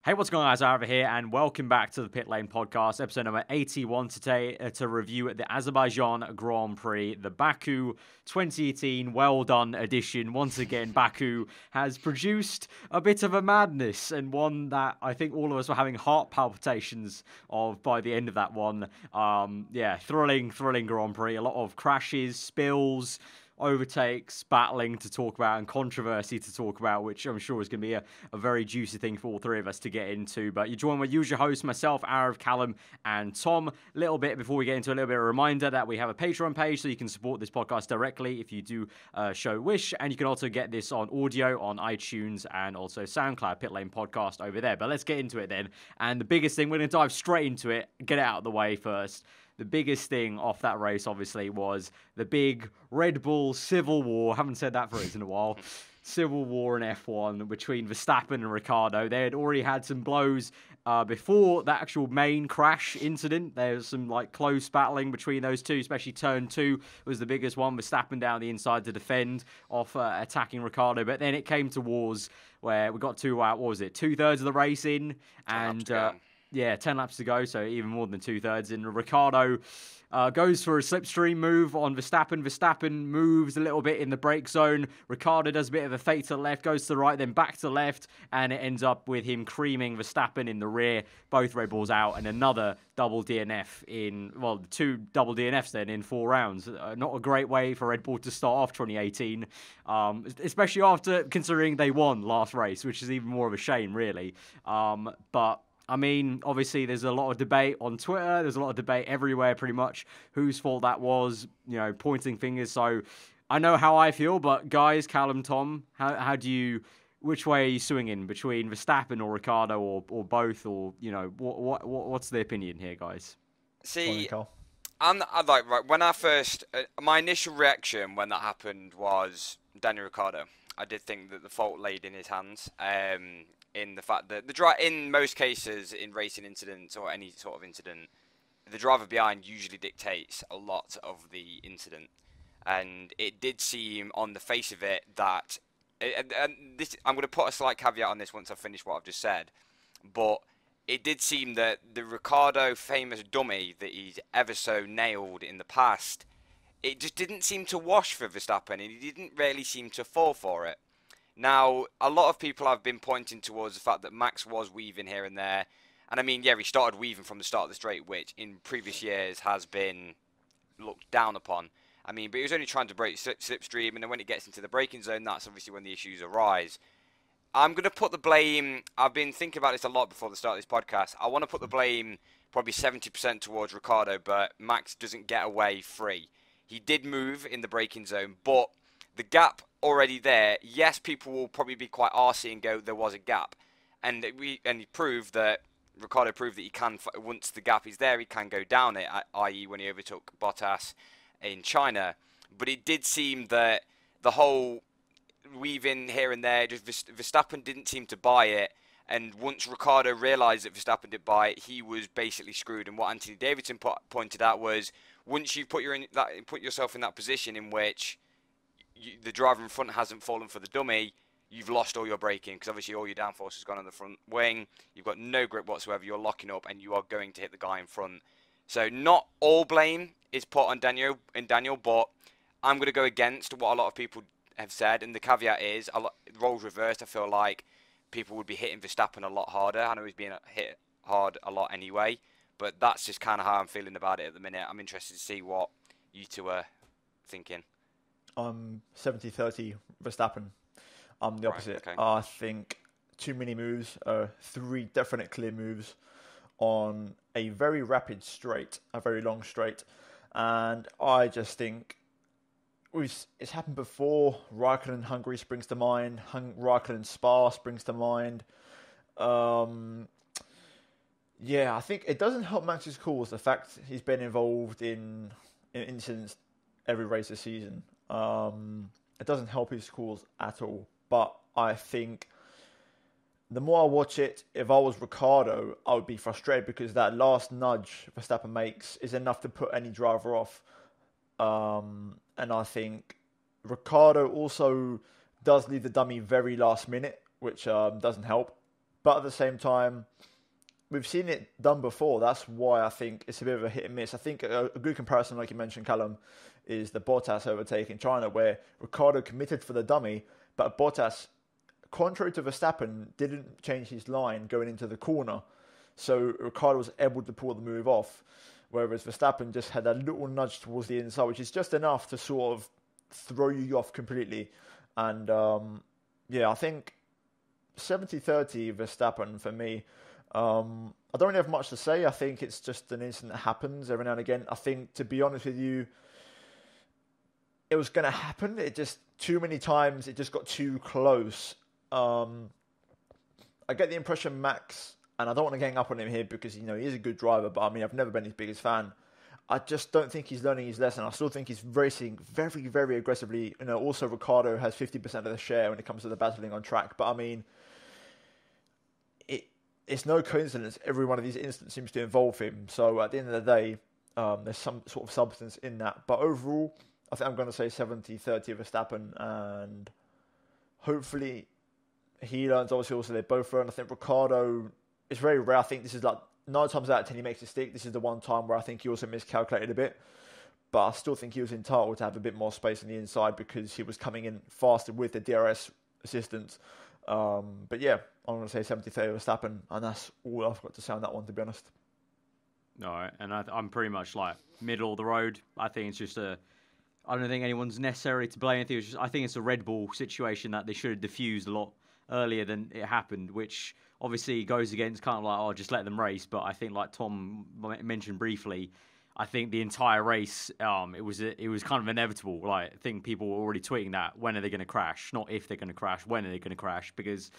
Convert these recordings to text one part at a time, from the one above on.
Hey, what's going on, guys? Over here, and welcome back to the Pitlane Podcast, episode number 81 today, to review the Azerbaijan Grand Prix, the Baku 2018 Well Done edition. Once again, Baku has produced a bit of a madness, and one that I think all of us were having heart palpitations of by the end of that one. Thrilling Grand Prix. A lot of crashes, spills, overtakes, battling to talk about, and controversy to talk about, which I'm sure is going to be a very juicy thing for all three of us to get into. But you're joined by usual hosts, myself, Arav, Callum, and Tom. A little bit before we get into a little bit of a reminder that we have a Patreon page, so you can support this podcast directly if you do show wish, and you can also get this on audio on iTunes and also SoundCloud, Pitlane Podcast over there. But let's get into it then. And the biggest thing, we're going to dive straight into it, get it out of the way first. The biggest thing off that race, obviously, was the big Red Bull civil war. Haven't said that phrase in a while. Civil war in F1 between Verstappen and Ricciardo. They had already had some blows before that actual main crash incident. There was some close battling between those two, especially turn 2 was the biggest one. Verstappen down the inside to defend off attacking Ricciardo. But then it came to wars where we got to, 2/3 of the race in, and 10 laps to go, so even more than 2/3. And Ricciardo goes for a slipstream move on Verstappen. Verstappen moves a little bit in the brake zone. Ricciardo does a bit of a fake to the left, goes to the right, then back to the left, and it ends up with him creaming Verstappen in the rear. Both Red Bulls out, and another double DNF two double DNFs then in 4 rounds. Not a great way for Red Bull to start off 2018, especially after considering they won last race, which is even more of a shame, really. But I mean, obviously, there's a lot of debate on Twitter. There's a lot of debate everywhere, pretty much, whose fault that was, pointing fingers. So I know how I feel, but guys, Callum, Tom, which way are you swinging, between Verstappen or Ricciardo or both? Or, what's the opinion here, guys? See, when I first, my initial reaction when that happened was Daniel Ricciardo. I did think that the fault laid in his hands. In the fact that in most cases in racing incidents or any sort of incident, the driver behind usually dictates a lot of the incident, and it did seem on the face of it that, I'm going to put a slight caveat on this once I've finished what I've just said, but it did seem that the Ricciardo famous dummy that he's ever so nailed in the past, it just didn't seem to wash for Verstappen, and he didn't really seem to fall for it. Now, a lot of people have been pointing towards the fact that Max was weaving here and there. And I mean, he started weaving from the start of the straight, which in previous years has been looked down upon. I mean, but he was only trying to break slipstream, and then when it gets into the braking zone, that's obviously when the issues arise. I'm going to put the blame, I've been thinking about this a lot before the start of this podcast. I want to put the blame probably 70% towards Ricciardo, but Max doesn't get away free. He did move in the braking zone, but the gap already there, yes, people will probably be quite arsey and go, there was a gap. And he proved that, Ricciardo proved that he can, once the gap is there, he can go down it, i.e. when he overtook Bottas in China. But it did seem that the whole weaving here and there, just Verstappen didn't seem to buy it. And once Ricciardo realised that Verstappen did buy it, he was basically screwed. And what Anthony Davidson pointed out was, once you put yourself in that position in which the driver in front hasn't fallen for the dummy, you've lost all your braking, because obviously all your downforce has gone on the front wing. You've got no grip whatsoever. You're locking up, and you are going to hit the guy in front. So not all blame is put on Daniel, but I'm going to go against what a lot of people have said, and the caveat is, roles reversed. I feel like people would be hitting Verstappen a lot harder. I know he's being hit hard a lot anyway, but that's just kind of how I'm feeling about it at the minute. I'm interested to see what you two are thinking. I'm 70-30 Verstappen. I'm the opposite. Right, okay. I think too many moves, 3 definite clear moves on a very rapid straight, a very long straight. And I just think it's happened before. Raikkonen Hungary springs to mind. Raikkonen Spa springs to mind. I think it doesn't help Max's cause, the fact he's been involved in incidents every race this season. It doesn't help his cause at all. But I think the more I watch it, if I was Ricciardo, I would be frustrated, because that last nudge Verstappen makes is enough to put any driver off. And I think Ricciardo also does leave the dummy very last minute, which doesn't help. But at the same time, we've seen it done before. That's why I think it's a bit of a hit and miss. I think a good comparison, like you mentioned, Callum, is the Bottas overtake in China, where Ricciardo committed for the dummy, but Bottas, contrary to Verstappen, didn't change his line going into the corner. So Ricciardo was able to pull the move off, whereas Verstappen just had a little nudge towards the inside, which is just enough to sort of throw you off completely. And I think 70-30 Verstappen for me. I don't really have much to say. I think it's just an incident that happens every now and again. I think, to be honest with you, it was going to happen. It just, too many times, it just got too close. I get the impression Max, and I don't want to gang up on him here because, he is a good driver, but I mean, I've never been his biggest fan. I just don't think he's learning his lesson. I still think he's racing very, very aggressively. Also Ricciardo has 50% of the share when it comes to the battling on track. But I mean, it's no coincidence every one of these incidents seems to involve him. So at the end of the day, there's some sort of substance in that. But overall, I think I'm going to say 70-30 Verstappen, and hopefully he learns. Obviously, also they both learn. I think Ricciardo, it's very rare. I think this is like 9 times out of 10 he makes a stick. This is the one time where I think he also miscalculated a bit. But I still think he was entitled to have a bit more space on the inside because he was coming in faster with the DRS assistance. But yeah, I'm going to say 70-30 Verstappen, and that's all I've got to say on that one, to be honest. All right, and I'm pretty much like middle of the road. I think it's just I don't think anyone's necessary to blame. I think it's a Red Bull situation that they should have diffused a lot earlier than it happened, which obviously goes against kind of like, just let them race. But I think, like Tom mentioned briefly, I think the entire race, it was kind of inevitable. Like, I think people were already tweeting that, when are they going to crash? Not if they're going to crash, when are they going to crash? Because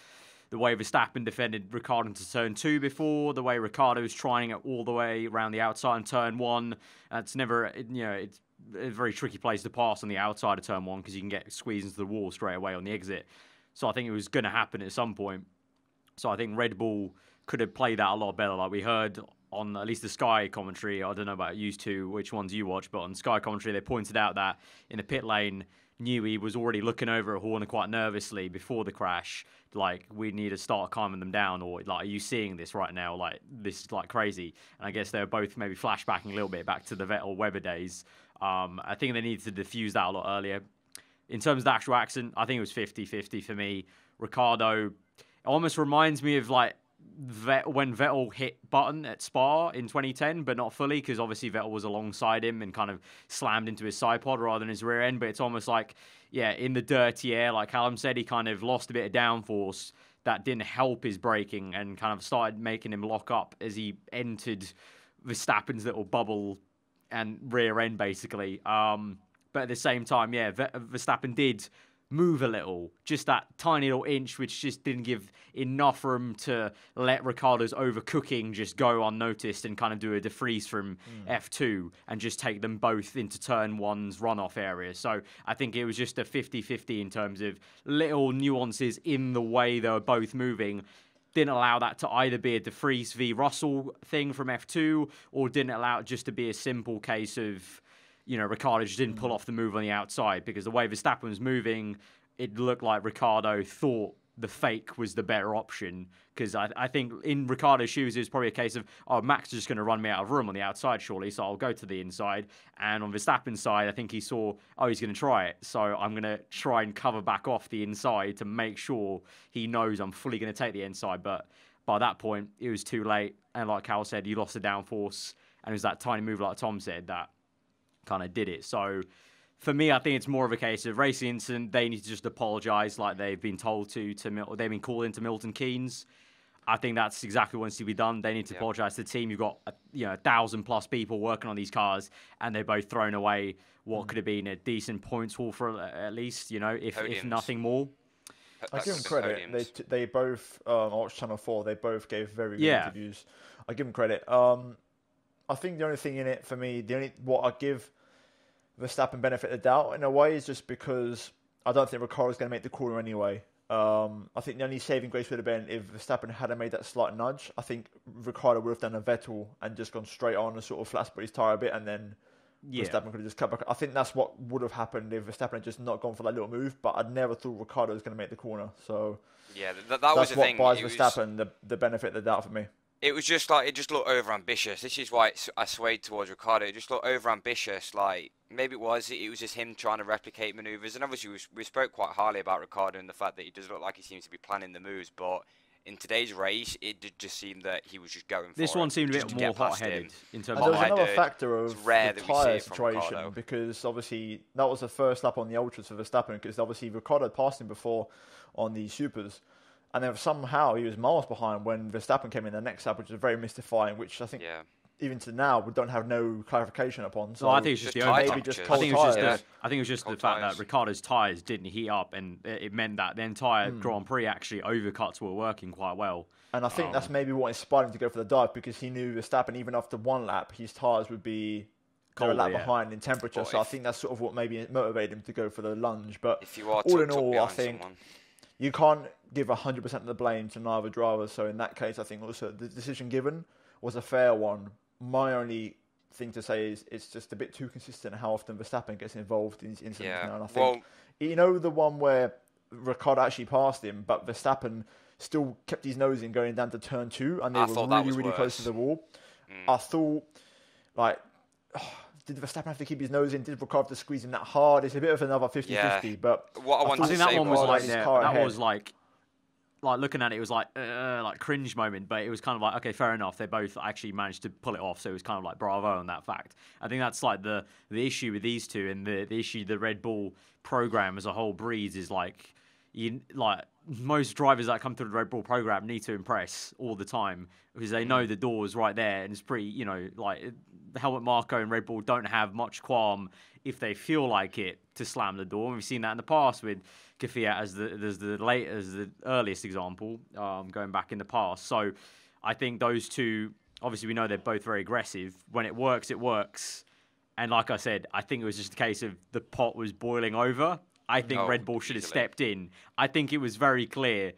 the way Verstappen defended Ricciardo into turn 2 before, the way Ricciardo's trying it all the way around the outside in turn 1, it's never, it's a very tricky place to pass on the outside of turn 1 because you can get squeezed into the wall straight away on the exit. So I think it was going to happen at some point. So I think Red Bull could have played that a lot better. Like we heard on at least the Sky commentary, I don't know about you two, which ones you watch, but on Sky commentary, they pointed out that in the pit lane, Newey was already looking over at Horner quite nervously before the crash. Like, we need to start calming them down, or like, are you seeing this right now? Like, this is like crazy. And I guess they're both maybe flashbacking a little bit back to the Vettel-Weber days. I think they needed to diffuse that a lot earlier. In terms of the actual accident, I think it was 50-50 for me. Ricciardo, it almost reminds me of like when Vettel hit Button at Spa in 2010, but not fully, because obviously Vettel was alongside him and kind of slammed into his side pod rather than his rear end. But it's almost like, in the dirty air, like Callum said, he kind of lost a bit of downforce that didn't help his braking and kind of started making him lock up as he entered Verstappen's little bubble and rear end, basically. But at the same time, Verstappen did move a little, just that tiny little inch, which just didn't give enough room to let Ricciardo's overcooking just go unnoticed and kind of do a defreeze from F2 and just take them both into turn 1's runoff area. So I think it was just a 50-50 in terms of little nuances in the way they were both moving. Didn't allow that to either be a DeFries v Russell thing from F2, or didn't allow it just to be a simple case of, Ricciardo just didn't pull off the move on the outside, because the way Verstappen was moving, it looked like Ricciardo thought the fake was the better option. Because I think in Ricciardo's shoes, it was probably a case of, Max is just going to run me out of room on the outside, surely, so I'll go to the inside. And on Verstappen's side, I think he saw, he's going to try it, so I'm going to try and cover back off the inside to make sure he knows I'm fully going to take the inside. But by that point, it was too late. And like Cal said, you lost the downforce. And it was that tiny move, like Tom said, that kind of did it. So for me, I think it's more of a case of racing incident. They need to just apologise like they've been told to they've been called into Milton Keynes. I think that's exactly what needs to be done. They need to apologise to the team. You've got 1,000+ people working on these cars, and they're both thrown away what could have been a decent points haul for at least, if nothing more. I give them credit. They both, I watched Channel 4, they both gave very good interviews. I give them credit. I think the only thing in it for me, what I give Verstappen benefit of the doubt in a way is just because I don't think Ricciardo's going to make the corner anyway. I think the only saving grace would have been if Verstappen hadn't made that slight nudge. I think Ricciardo would have done a Vettel and just gone straight on and sort of flat split his tyre a bit and then Verstappen could have just cut back. I think that's what would have happened if Verstappen had just not gone for that little move. But I never thought Ricciardo was going to make the corner. So yeah, that was the thing. That's what buys Verstappen the benefit of the doubt for me. It was just like, it just looked over-ambitious. This is why I swayed towards Ricciardo. It just looked over-ambitious. Like, maybe it was just him trying to replicate manoeuvres. And obviously, we spoke quite highly about Ricciardo and the fact that he does look like he seems to be planning the moves. But in today's race, it did just seem that he was just going for this it. one seemed a bit more hot-headed in terms of... There was another factor of the tyre situation, Ricciardo. because obviously that was the first lap on the Ultras for Verstappen, because obviously Ricciardo had passed him before on the Supers. And then somehow he was miles behind when Verstappen came in the next lap, which was very mystifying, which I think even to now we don't have no clarification upon. So I think it's just the maybe overtime. just I cold think it was just tyres. I think it was just the fact that Ricciardo's tyres didn't heat up, and it meant that the entire Grand Prix actually overcuts were working quite well. And I think that's maybe what inspired him to go for the dive, because he knew Verstappen, even after one lap, his tyres would be a lap behind in temperature. So I think that's sort of what maybe motivated him to go for the lunge. But if you are all in all, I think someone, you can't give 100% of the blame to neither driver. So in that case, I think also the decision given was a fair one. My only thing to say is it's just a bit too consistent how often Verstappen gets involved in these incidents now. And I think, the one where Ricciardo actually passed him, but Verstappen still kept his nose in going down to turn 2, and they were really close to the wall. I thought, did Verstappen have to keep his nose in? Did Ricciardo have to squeeze him that hard? It's a bit of another 50-50, but I think that one was like looking at it, it was like cringe moment, but it was kind of like, okay, fair enough. They both actually managed to pull it off, so it was kind of like bravo on that fact. I think that's like the issue with these two, and the issue the Red Bull program as a whole breeds is like most drivers that come through the Red Bull program need to impress all the time, because they know the door is right there, and it's pretty, Helmut Marko and Red Bull don't have much qualm if they feel like it to slam the door. And we've seen that in the past with Kvyat as the earliest example, going back in the past. So I think those two, obviously we know they're both very aggressive. When it works, it works. And like I said, I think it was just a case of the pot was boiling over. I think Red Bull should have stepped in. I think it was very clear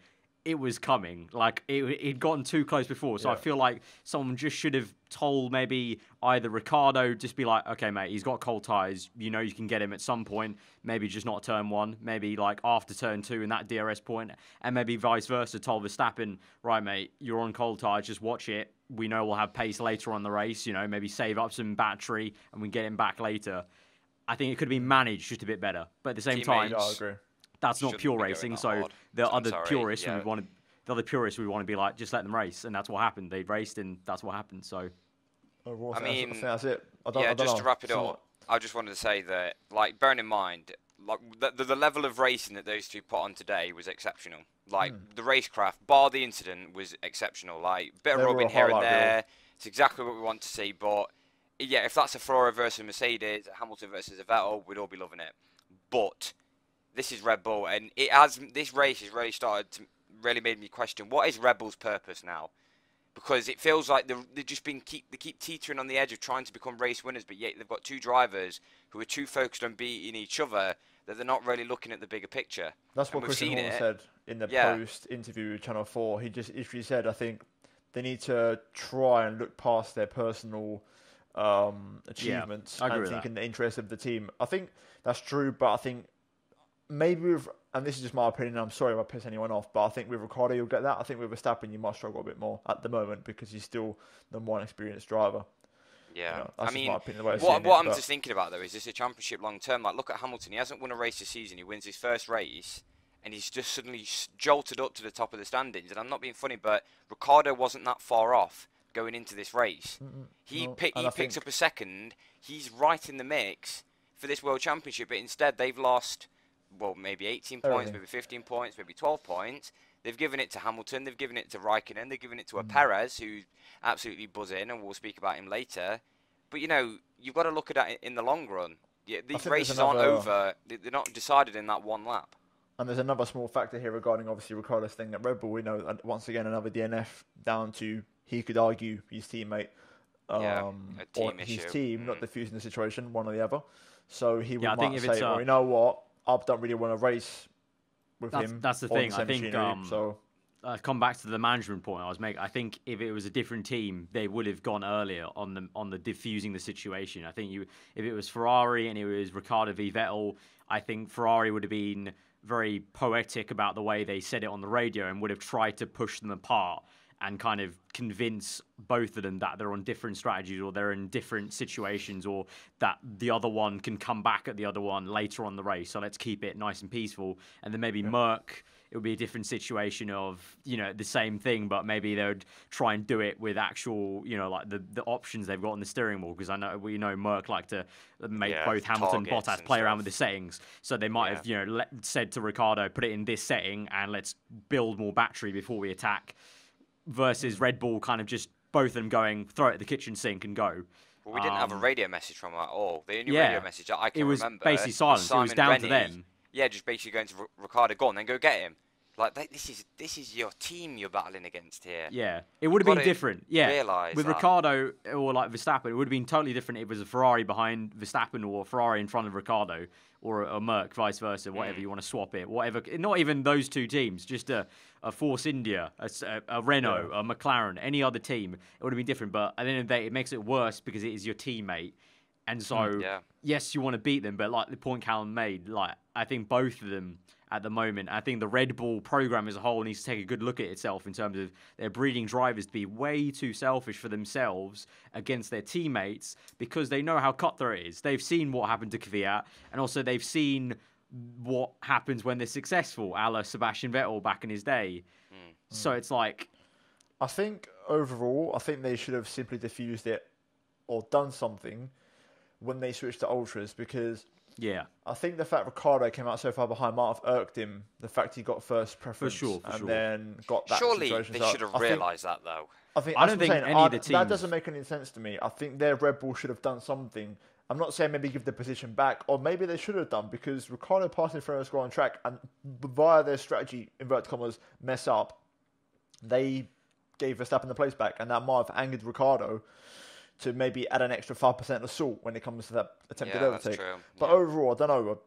it was coming. Like, it'd gotten too close before. So I feel like someone just should have told maybe either Ricciardo, just be like, okay, mate, he's got cold tyres. You know you can get him at some point. Maybe just not turn 1. Maybe like after turn 2 in that DRS point. And maybe vice versa, told Verstappen, right, mate, you're on cold tyres, just watch it. We know we'll have pace later on the race. Maybe save up some battery and we get him back later. I think it could have been managed just a bit better. But at the same time, I agree. That's not pure racing. So the other purists would want to be like, just let them race, and that's what happened. They raced, and that's what happened. So, I think that's it. To wrap it up, I just wanted to say that, bearing in mind, the level of racing that those two put on today was exceptional. The racecraft, bar the incident, was exceptional. Bit of rubbing here and there. Really. It's exactly what we want to see, but. Yeah, if that's a Ferrari versus Mercedes, Hamilton versus a Vettel, we'd all be loving it. But this is Red Bull, and this race has really made me question, what is Red Bull's purpose now? Because it feels like they keep teetering on the edge of trying to become race winners, but yet they've got two drivers who are too focused on beating each other that they're not really looking at the bigger picture. That's what Christian Horner said in the post interview with Channel 4. He said, I think they need to try and look past their personal achievements and think in the interest of the team. I think that's true, but I think maybe and this is just my opinion, I'm sorry if I piss anyone off, but I think with Ricciardo you'll get that. I think with Verstappen you might struggle a bit more at the moment because he's still the more experienced driver. Yeah, that's my opinion. What I'm just thinking about though is this a championship long term? Look at Hamilton. He hasn't won a race this season. He wins his first race, and he's just suddenly jolted up to the top of the standings. And I'm not being funny, but Ricciardo wasn't that far off going into this race. He picks up a second. He's right in the mix for this World Championship, but instead they've lost, maybe 18 points, maybe 15 points, maybe 12 points. They've given it to Hamilton, they've given it to Raikkonen, they've given it to a Perez, who's absolutely buzzing, and we'll speak about him later. But, you've got to look at it in the long run. Yeah, these races aren't over. They're not decided in that one lap. And there's another small factor here regarding, obviously, Ricciardo's thing at Red Bull. We know, once again, another DNF down to, he could argue, his teammate or his team not defusing the situation, one or the other. So he would might say, you know what, I don't really want to race with him. That's the thing. I think come back to the management point I was making. I think if it was a different team, they would have gone earlier on the diffusing the situation. I think if it was Ferrari and it was Ricciardo v Vettel, I think Ferrari would have been very poetic about the way they said it on the radio and would have tried to push them apart and kind of convince both of them that they're on different strategies or they're in different situations or that the other one can come back at the other one later on the race. So let's keep it nice and peaceful. And then maybe Merck, it would be a different situation of, the same thing, but maybe they would try and do it with actual, like the options they've got on the steering wheel. Because we know Merck like to make both Hamilton and Bottas play around with the settings. So they might have, said to Ricciardo, put it in this setting and let's build more battery before we attack. Versus Red Bull kind of just both of them going, throw it at the kitchen sink and go. Well, we didn't have a radio message from them at all. The only radio message that I can remember... It was basically silence. It was down to them. Yeah, just basically going to Ricciardo, go on, then go get him. Like, this is your team you're battling against here. Yeah, it would have been different. Yeah, with that. Ricciardo or like Verstappen, it would have been totally different if it was a Ferrari behind Verstappen or a Ferrari in front of Ricciardo or a Merc, vice versa, whatever you want to swap it. Whatever, not even those two teams, just a Force India, a Renault, a McLaren, any other team, it would have been different. But at the end of the day, it makes it worse because it is your teammate. And so, yes, you want to beat them, but like the point Callum made, like I think both of them at the moment, I think the Red Bull program as a whole needs to take a good look at itself in terms of they're breeding drivers to be way too selfish for themselves against their teammates because they know how cutthroat it is. They've seen what happened to Kvyat, and also they've seen what happens when they're successful, a la Sebastian Vettel back in his day. So it's like... I think overall, they should have simply diffused it or done something when they switched to Ultras because... Yeah, I think the fact Ricciardo came out so far behind might have irked him. The fact he got first preference then got that situation. Surely they should have realised that, though. I don't think any of the teams... That doesn't make any sense to me. I think their Red Bull should have done something. I'm not saying maybe give the position back, or maybe they should have done, because Ricciardo passing through a score on track, and via their strategy, inverted commas, mess up, they gave Verstappen the place back, and that might have angered Ricciardo to maybe add an extra 5% of salt when it comes to that attempted overtake. That's true. But overall, I don't know.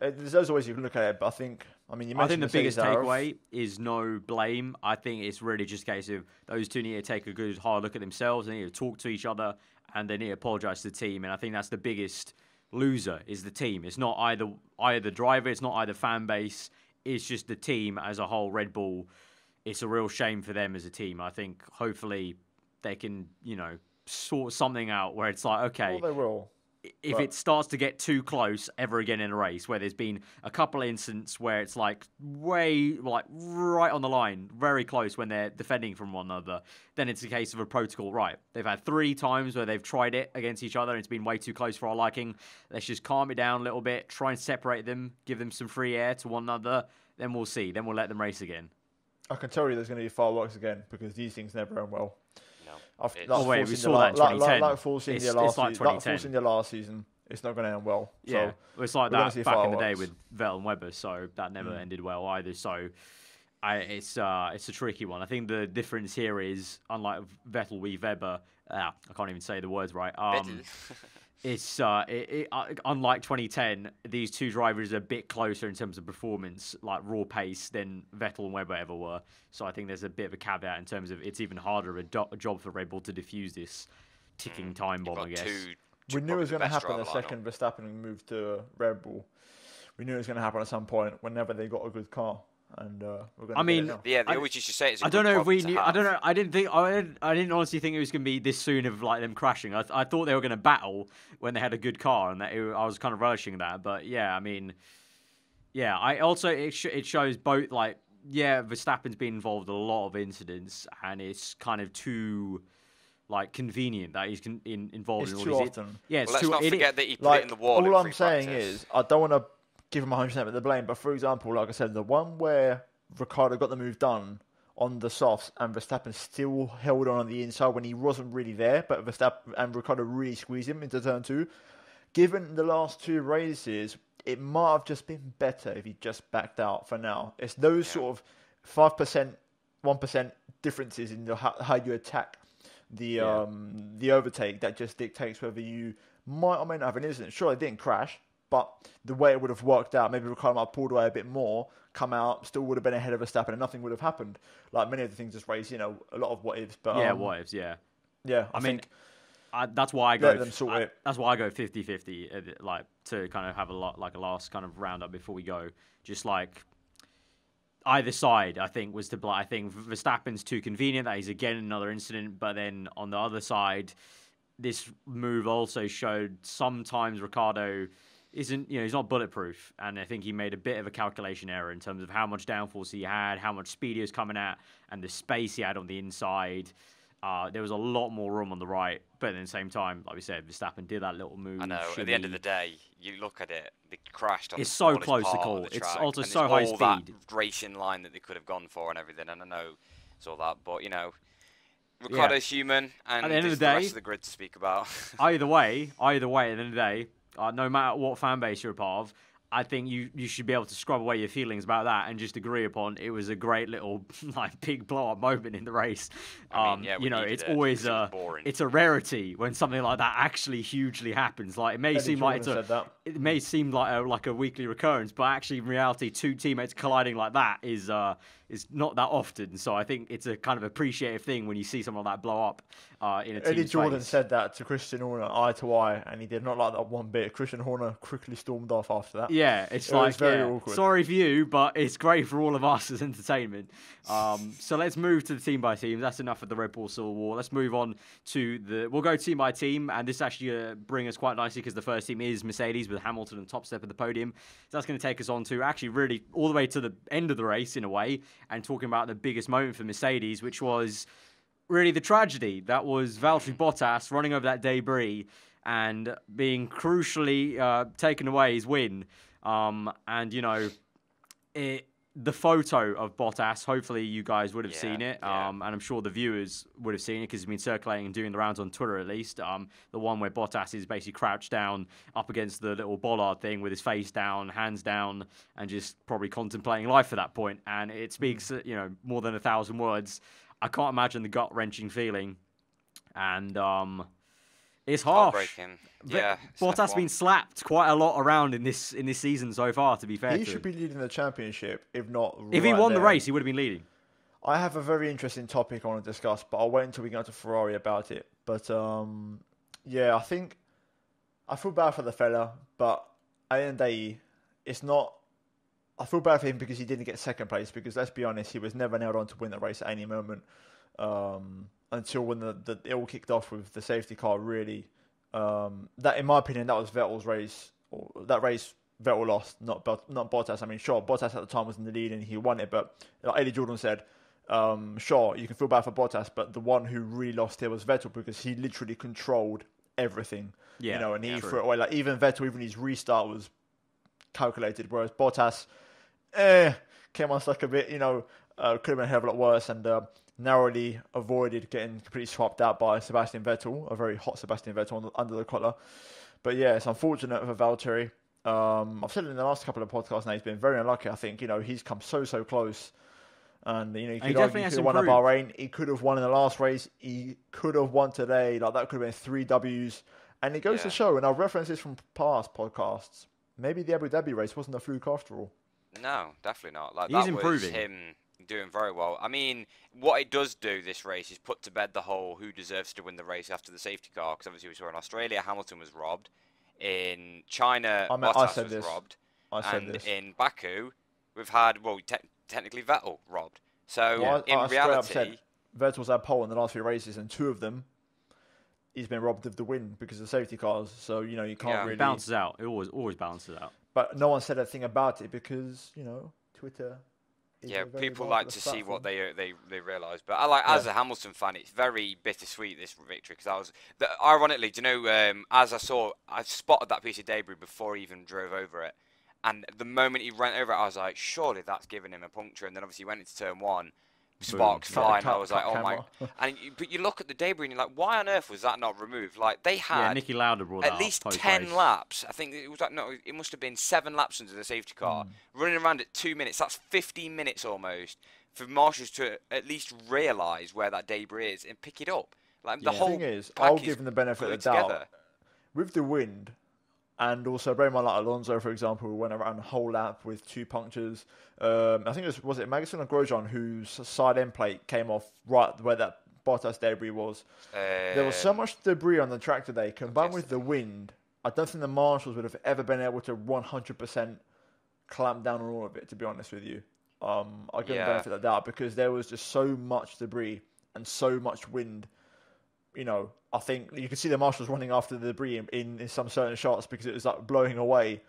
There's ways you can look at it, but I think the biggest takeaway is no blame. I think it's really just a case of those two need to take a good hard look at themselves. They need to talk to each other, and they need to apologise to the team. And I think that's the biggest loser is the team. It's not either the driver, it's not either fan base. It's just the team as a whole. Red Bull. It's a real shame for them as a team. I think hopefully they can, sort something out where it's like, okay, well, they will. If it starts to get too close ever again in a race, where there's been a couple of instances where it's like right on the line, very close when they're defending from one another, then it's a case of a protocol. Right, they've had 3 times where they've tried it against each other and it's been way too close for our liking. Let's just calm it down a little bit, try and separate them, give them some free air to one another, then we'll see. Then we'll let them race again. I can tell you there's going to be fireworks again because these things never end well. We saw that in 2010. Like Force India last season, it's not going to end well. Yeah, it's like that back in the day with Vettel and Webber, so that never ended well either. So it's a tricky one. I think the difference here is, unlike Vettel v Webber, I can't even say the words right. It's unlike 2010, these two drivers are a bit closer in terms of performance, like raw pace, than Vettel and Webber ever were. So I think there's a bit of a caveat in terms of it's even harder a job for Red Bull to defuse this ticking time bomb, I guess. We knew it was going to happen the second Verstappen moved to Red Bull. We knew it was going to happen at some point whenever they got a good car. And we're going to get it now. They always used to say it's a I don't know if we knew. Have. I don't know. I didn't honestly think it was going to be this soon of like them crashing. I thought they were going to battle when they had a good car, and I was kind of relishing that. But it shows both Verstappen's been involved in a lot of incidents, and it's kind of too convenient that he's involved in all too these. Often. Yeah, it's let's too. not forget that he put it in the wall. All I'm saying is I don't want to give him 100% of the blame, but for example, like I said, the one where Ricciardo got the move done on the softs and Verstappen still held on the inside when he wasn't really there, but Verstappen and Ricciardo really squeezed him into turn 2. Given the last 2 races, it might have just been better if he just backed out for now. It's those sort of 5%, 1% differences in how you attack the overtake that just dictates whether you might or may not have an incident. Sure, they didn't crash, but the way it would have worked out, maybe Ricciardo might have pulled away a bit more, come out, still would have been ahead of Verstappen, and nothing would have happened. Like many of the things just raise, a lot of what ifs. But what ifs, yeah. Yeah, I mean, that's why I go. Let them sort it. That's why I go 50-50, like to kind of have a last kind of roundup before we go. Just like either side, I think was to blame. I think Verstappen's too convenient that he's again another incident, but then on the other side, this move also showed sometimes Ricciardo isn't, he's not bulletproof, and I think he made a bit of a calculation error in terms of how much downforce he had, how much speed he was coming at, and the space he had on the inside. There was a lot more room on the right, but at the same time, like we said, Verstappen did that little move. I know. Shimmy. At the end of the day, you look at it, they crashed on it's the so close to part call. of the It's track, also and so it's high all that speed. racing line that they could have gone for and everything. And I know it's all that, but Ricciardo's human, and at the end of the rest day, of the grid to speak about. either way, at the end of the day, no matter what fan base you're a part of, I think you should be able to scrub away your feelings about that and just agree upon it was a great little big blow up moment in the race. It's always it's a rarity when something like that actually hugely happens. Like it may seem like like a weekly recurrence, but actually in reality, two teammates colliding like that is not that often. So I think it's a kind of appreciative thing when you see something like that blow up in a team's Eddie Jordan face. said that to Christian Horner eye to eye, and he did not like that one bit. Christian Horner quickly stormed off after that. Yeah, it was very awkward. Sorry for you, but it's great for all of us as entertainment. So let's move to the team by team. That's enough of the Red Bull Civil War. Let's move on to we'll go team by team, and this actually bring us quite nicely because the first team is Mercedes with Hamilton on top step of the podium. So that's going to take us on to actually really all the way to the end of the race in a way, and talking about the biggest moment for Mercedes, which was really the tragedy. That was Valtteri Bottas running over that debris and being crucially taken away his win. The photo of Bottas, hopefully you guys would have seen it, and I'm sure the viewers would have seen it because it's been circulating and doing the rounds on Twitter at least. The one where Bottas is basically crouched down up against the little bollard thing with his face down, hands down, and just probably contemplating life at that point. And it speaks, more than 1,000 words. I can't imagine the gut-wrenching feeling, and it's harsh. Heartbreaking. Yeah, Bottas been slapped quite a lot around in this season so far. To be fair, he should be leading the championship, if not. If he won the race, he would have been leading. I have a very interesting topic I want to discuss, but I'll wait until we go to Ferrari about it. But I think I feel bad for the fella, but at the end of the day, it's not. I feel bad for him because he didn't get second place. Because let's be honest, he was never nailed on to win the race at any moment until when it all kicked off with the safety car. Really, that in my opinion, that was Vettel's race. That race Vettel lost, not Bottas. I mean, sure, Bottas at the time was in the lead and he won it, but like Eddie Jordan said, sure, you can feel bad for Bottas, but the one who really lost here was Vettel because he literally controlled everything. Yeah, and he threw it away. Like even Vettel, even his restart was calculated, whereas Bottas, came unstuck a bit. Could have been a hell of a lot worse, and narrowly avoided getting completely swapped out by Sebastian Vettel, a very hot Sebastian Vettel under the collar. But yeah, it's unfortunate for Valtteri. I've said it in the last couple of podcasts now, he's been very unlucky. I think, he's come so close. And, he could argue he could have won at Bahrain. He could have won in the last race. He could have won today. Like, that could have been 3 Ws. And it goes to show, and I've referenced this from past podcasts, maybe the Abu Dhabi race wasn't a fluke after all. No, definitely not. Like, he's that improving. Was him doing very well. I mean, what it does do this race is put to bed the whole who deserves to win the race after the safety car. Because obviously we saw in Australia, Hamilton was robbed. In China, Bottas was robbed. And in Baku, we've had, technically Vettel robbed. So, in reality... Vettel's had pole in the last few races, and 2 of them, he's been robbed of the win because of safety cars. So, you can't really... It balances out. It always balances out. But no one said a thing about it because, Twitter... people like to see what they realise. But as a Hamilton fan, it's very bittersweet, this victory, because ironically, do you know, as I spotted that piece of debris before he even drove over it, and the moment he ran over it, I was like, surely that's giving him a puncture. And then obviously went into turn 1, sparks flying. I was like, oh my! But you look at the debris and you're like, why on earth was that not removed? Like they had Niki Lauda brought at least 10 laps. I think it was it must have been 7 laps into the safety car, running around at 2 minutes. That's 15 minutes almost for marshals to at least realise where that debris is and pick it up. Like the whole thing is, I'll give them the benefit of the doubt. With the wind, And also, bear in mind, like Alonso, for example, who went around the whole lap with 2 punctures. I think was it Magnussen or Grosjean whose side end plate came off right where that Bottas debris was. There was so much debris on the track today, combined with the wind. I don't think the marshals would have ever been able to 100% clamp down on all of it, to be honest with you. I give them the benefit of the doubt because there was just so much debris and so much wind. You know, I think you could see the marshals running after the debris in some certain shots because it was like blowing away.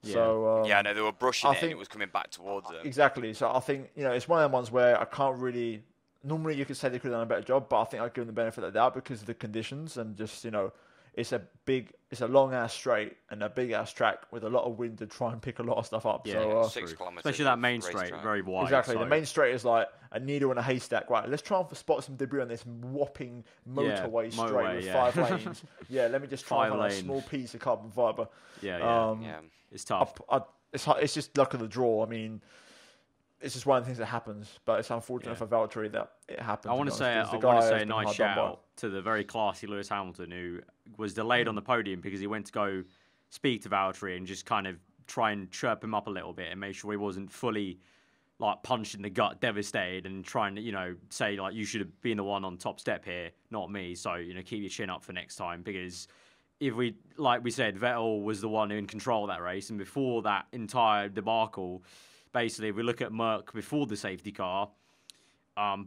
Yeah. So no, they were brushing it and it was coming back towards them. Exactly. So I think, you know, it's one of them ones where I can't really. Normally, you could say they could have done a better job, but I think I'd give them the benefit of the doubt because of the conditions and just, you know, it's a long ass straight and a big ass track with a lot of wind to try and pick a lot of stuff up. Yeah, so, 6 kilometers. Especially that main straight, very wide. Exactly. So. The main straight is like a needle in a haystack. Right, let's try and spot some debris on this whopping motorway straight with 5 lanes. Yeah, let me just try and find a small piece of carbon fibre. Yeah. It's tough. It's just luck of the draw. I mean, it's just one of the things that happens, but it's unfortunate for Valtteri that it happened. I want to say a nice shout out to the very classy Lewis Hamilton, who was delayed on the podium because he went to go speak to Valtteri and just kind of try and chirp him up a little bit and make sure he wasn't fully like punched in the gut, devastated, and trying to, you know, say like you should have been the one on top step here, not me. So, you know, keep your chin up for next time, because if we, like we said, Vettel was the one in control of that race, and before that entire debacle, basically, if we look at Merck before the safety car,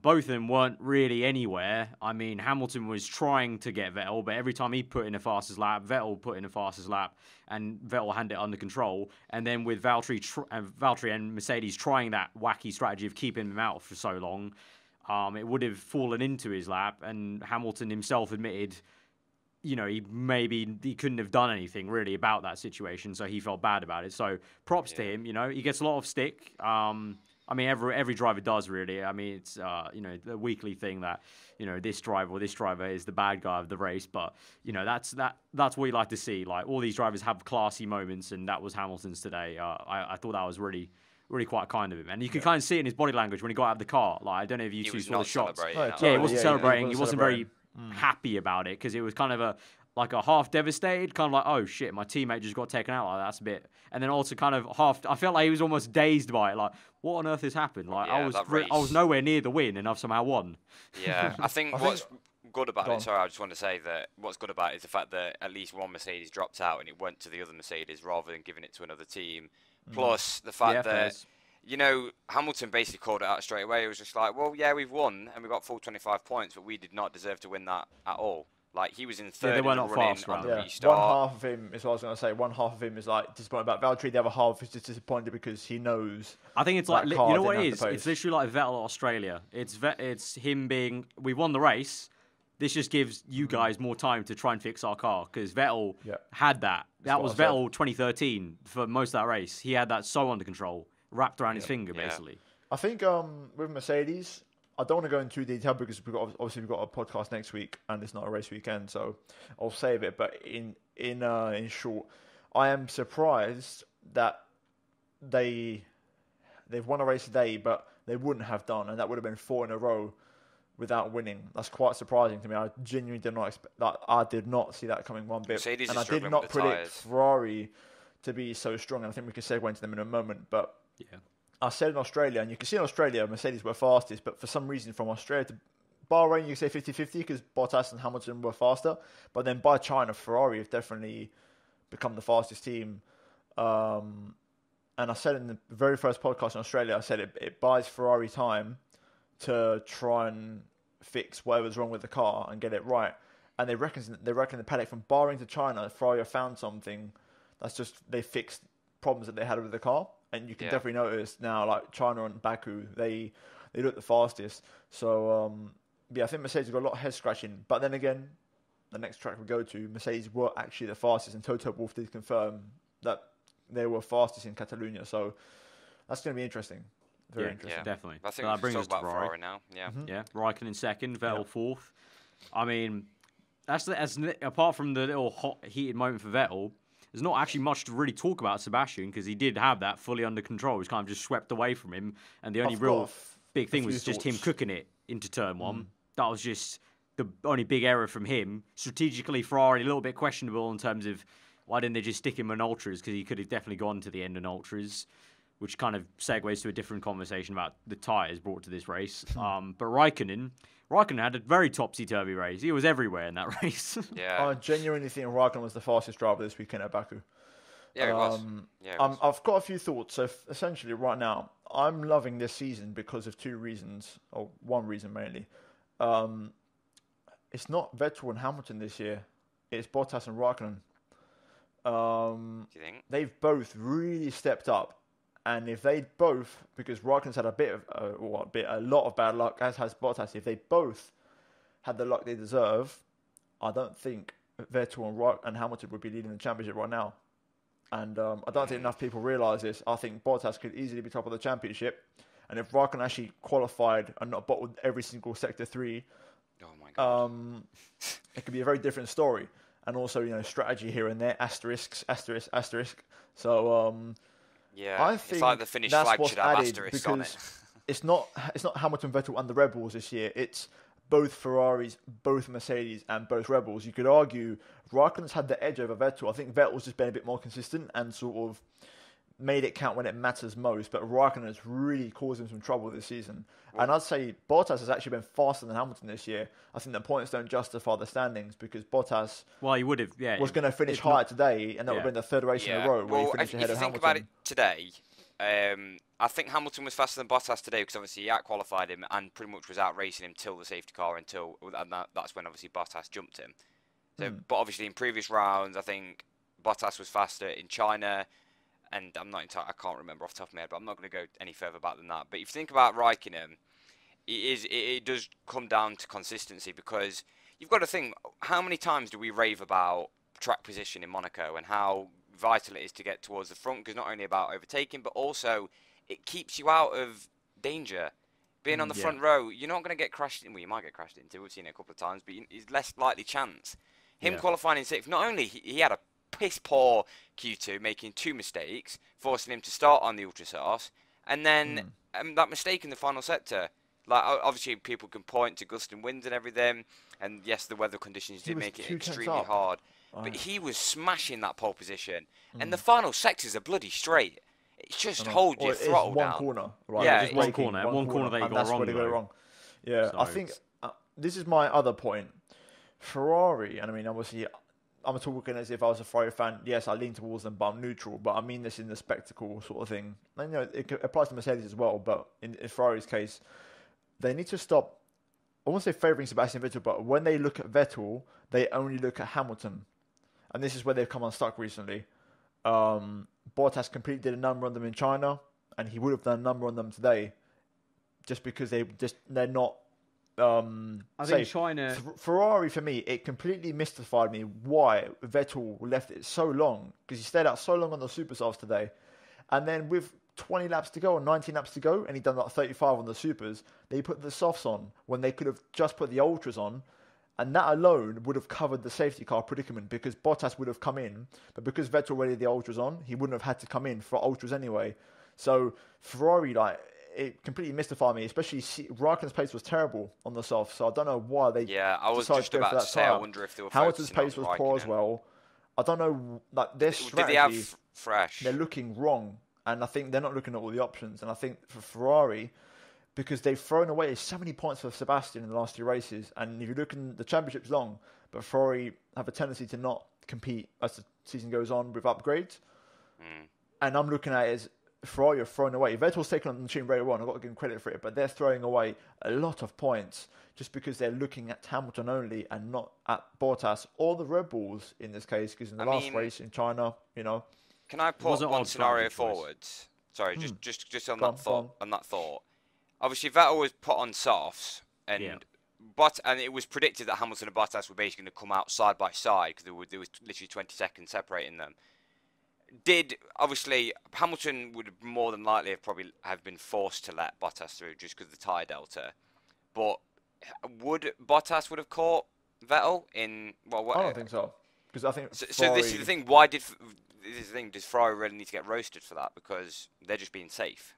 both of them weren't really anywhere. I mean, Hamilton was trying to get Vettel, but every time he put in a fastest lap, Vettel put in a fastest lap, and Vettel had it under control. And then with Valtteri and Mercedes trying that wacky strategy of keeping him out for so long, it would have fallen into his lap, and Hamilton himself admitted, you know, he couldn't have done anything really about that situation, so he felt bad about it. So props to him. You know, he gets a lot of stick. I mean, every driver does really. I mean, it's you know, the weekly thing that, you know, this driver is the bad guy of the race. But you know, that's what you like to see. Like, all these drivers have classy moments, and that was Hamilton's today. I thought that was really quite kind of him, and you could kind of see it in his body language when he got out of the car. Like, I don't know if you two saw the shots. He wasn't celebrating. He wasn't very happy about it, because it was kind of a half devastated, kind of like, oh shit, my teammate just got taken out. Like, that's a bit, and then also kind of half. I felt like he was almost dazed by it. Like, what on earth has happened? Like, I was nowhere near the win, and I've somehow won. Yeah, I think what's good about it. Sorry, I just want to say that what's good about it is the fact that at least one Mercedes dropped out and it went to the other Mercedes rather than giving it to another team. Plus the fact that, you know, Hamilton basically called it out straight away. It was just like, well, yeah, we've won and we got full 25 points, but we did not deserve to win that at all. Like, he was in third. They were not fast on the One restart. half of him is what I was going to say. One half of him is like disappointed about Valtteri. The other half is just disappointed because he knows. I think it's like, you know what it is? It's literally like Vettel Australia. It's him being, we won the race. This just gives you guys more time to try and fix our car, because Vettel had that. That was Vettel 2013 for most of that race. He had that so under control, wrapped around his finger, basically. I think with Mercedes, I don't want to go into detail because we've got a podcast next week and it's not a race weekend, so I'll save it. But in short, I am surprised that they've won a race today, but they wouldn't have done, and that would have been 4 in a row without winning. That's quite surprising to me. I genuinely did not expect that. I did not see that coming one bit. Mercedes and I did not predict Ferrari to be so strong. And I think we can segue into them in a moment. But I said in Australia, and you can see in Australia, Mercedes were fastest, but for some reason from Australia to Bahrain, you can say 50-50 because Bottas and Hamilton were faster. But then by China, Ferrari have definitely become the fastest team. And I said in the very first podcast in Australia, I said it buys Ferrari time to try and fix whatever's wrong with the car and get it right. And they reckon the paddock from Bahrain to China, Ferrari have found something that's just, they fixed problems that they had with the car. And you can definitely notice now, like China and Baku, they look the fastest. So, I think Mercedes got a lot of head scratching. But then again, the next track we go to, Mercedes were actually the fastest, and Toto Wolff did confirm that they were fastest in Catalonia. So that's going to be interesting. Very interesting. Definitely. I think that we brings can us talk to about Ferrari. Ferrari now. Yeah. Yeah. Raikkonen second, Vettel fourth. I mean, that's apart from the little hot heated moment for Vettel, there's not actually much to really talk about Sebastian, because he did have that fully under control. It was kind of just swept away from him, and the only real big thing was just him cooking it into turn one. That was just the only big error from him. Strategically, Ferrari a little bit questionable in terms of why didn't they just stick him in Ultras? Because he could have definitely gone to the end in Ultras, which kind of segues to a different conversation about the tyres brought to this race. But Raikkonen had a very topsy-turvy race. He was everywhere in that race. Yeah. I genuinely think Raikkonen was the fastest driver this weekend at Baku. Yeah, it was. Yeah, it was. I've got a few thoughts. So essentially right now, I'm loving this season because of two reasons, or one reason mainly. It's not Vettel and Hamilton this year. It's Bottas and Raikkonen. Do you think? They've both really stepped up. And if they both, because Raikkonen's had a lot of bad luck, as has Bottas, if they both had the luck they deserve, I don't think Vettel and Hamilton would be leading the championship right now. And I don't think enough people realise this. I think Bottas could easily be top of the championship. And if Raikkonen actually qualified and not bottled every single Sector 3, oh my God. it could be a very different story. And also, strategy here and there, asterisks. So, yeah, I think it's like the Finnish that's flag what's should have added asterisks on it. it's not Hamilton, Vettel, and the Red Bulls this year. It's both Ferraris, both Mercedes, and both Red Bulls. You could argue Raikkonen's had the edge over Vettel. I think Vettel's just been a bit more consistent and sort of made it count when it matters most. But Raikkonen has really caused him some trouble this season. And I'd say Bottas has actually been faster than Hamilton this year. I think the points don't justify the standings because Bottas he would have, was going to finish higher today, and that would have been the third race in a row where he finished ahead of Hamilton. If you think about it today, I think Hamilton was faster than Bottas today because obviously he out-qualified him and pretty much was out-racing him till the safety car and that's when obviously Bottas jumped him. So, But obviously in previous rounds, I think Bottas was faster in China, and I can't remember off the top of my head, but I'm not going to go any further back than that. But if you think about Raikkonen, it does come down to consistency because you've got to think, how many times do we rave about track position in Monaco and how vital it is to get towards the front, because not only about overtaking, but also it keeps you out of danger. Being on the front row, you're not going to get crashed in. Well, you might get crashed into. We've seen it a couple of times, but it's less likely chance. Him qualifying in sixth, not only he had a piss poor Q2, making two mistakes, forcing him to start on the ultra softs, and then that mistake in the final sector. Like, obviously, people can point to gust and winds and everything, and yes, the weather conditions did make it extremely hard. But he was smashing that pole position, and the final sectors are bloody straight. It's just hold your throttle down. Corner, right? Yeah, it's one corner that you got wrong. Yeah, so I think this is my other point. Ferrari, and I mean, obviously, I'm talking as if I was a Ferrari fan. Yes, I lean towards them, but I'm neutral. But I mean this in the spectacle sort of thing. And, it applies to Mercedes as well, but in Ferrari's case, they need to stop. I won't say favouring Sebastian Vettel, but when they look at Vettel, they only look at Hamilton. And this is where they've come unstuck recently. Bottas completely did a number on them in China, and he would have done a number on them today, just because they're not. I think China. Ferrari, for me, it completely mystified me why Vettel left it so long, because he stayed out so long on the Supersofts today, and then with 20 laps to go or 19 laps to go, and he done like 35 on the Supers, they put the softs on when they could have just put the Ultras on. And that alone would have covered the safety car predicament because Bottas would have come in. But because Vettel already had the Ultras on, he wouldn't have had to come in for Ultras anyway. So Ferrari, it completely mystified me. Especially Raikkonen's pace was terrible on the soft. So I don't know why they I was just about to say, I wonder if they were Hamilton's pace was poor as well. I don't know, their strategy, did they have fresh? They're looking wrong. And I think they're not looking at all the options. And I think for Ferrari, because they've thrown away so many points for Sebastian in the last two races. And if you look in the championship's long, but Ferrari have a tendency to not compete as the season goes on with upgrades. And I'm looking at it as Ferrari are throwing away. Vettel's taken on the team very well, and I've got to give him credit for it, but they're throwing away a lot of points just because they're looking at Hamilton only and not at Bottas or the Red Bulls in this case, because in the last race in China, Can I put one scenario forward? Sorry, just on that thought. Obviously, Vettel was put on softs, and it was predicted that Hamilton and Bottas were basically going to come out side by side because there was literally 20 seconds separating them. Obviously Hamilton would more than likely have been forced to let Bottas through just because of the tyre delta, but would Bottas would have caught Vettel in? Well, I don't think so, because I think. So this is the thing. Does Ferrari really need to get roasted for that? Because they're just being safe.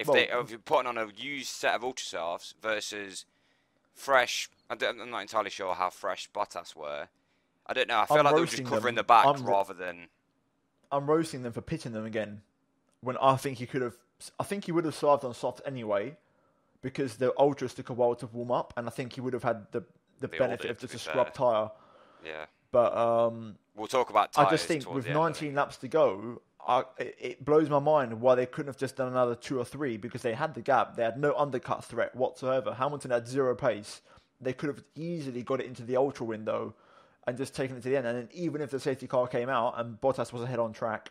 If you're putting on a used set of Ultrasofts versus fresh, I'm not entirely sure how fresh Bottas were. I don't know. I feel like they were just covering the back rather than. I'm roasting them for pitting them again, when I think he could have. I think he would have survived on soft anyway, because the ultras took a while to warm up, and I think he would have had the benefit of just a scrub tyre. Yeah. But we'll talk about tyres. I just think with 19 laps to go, it blows my mind why they couldn't have just done another 2 or 3, because they had the gap. They had no undercut threat whatsoever. Hamilton had 0 pace. They could have easily got it into the ultra window and just taken it to the end. And then even if the safety car came out and Bottas was ahead on track,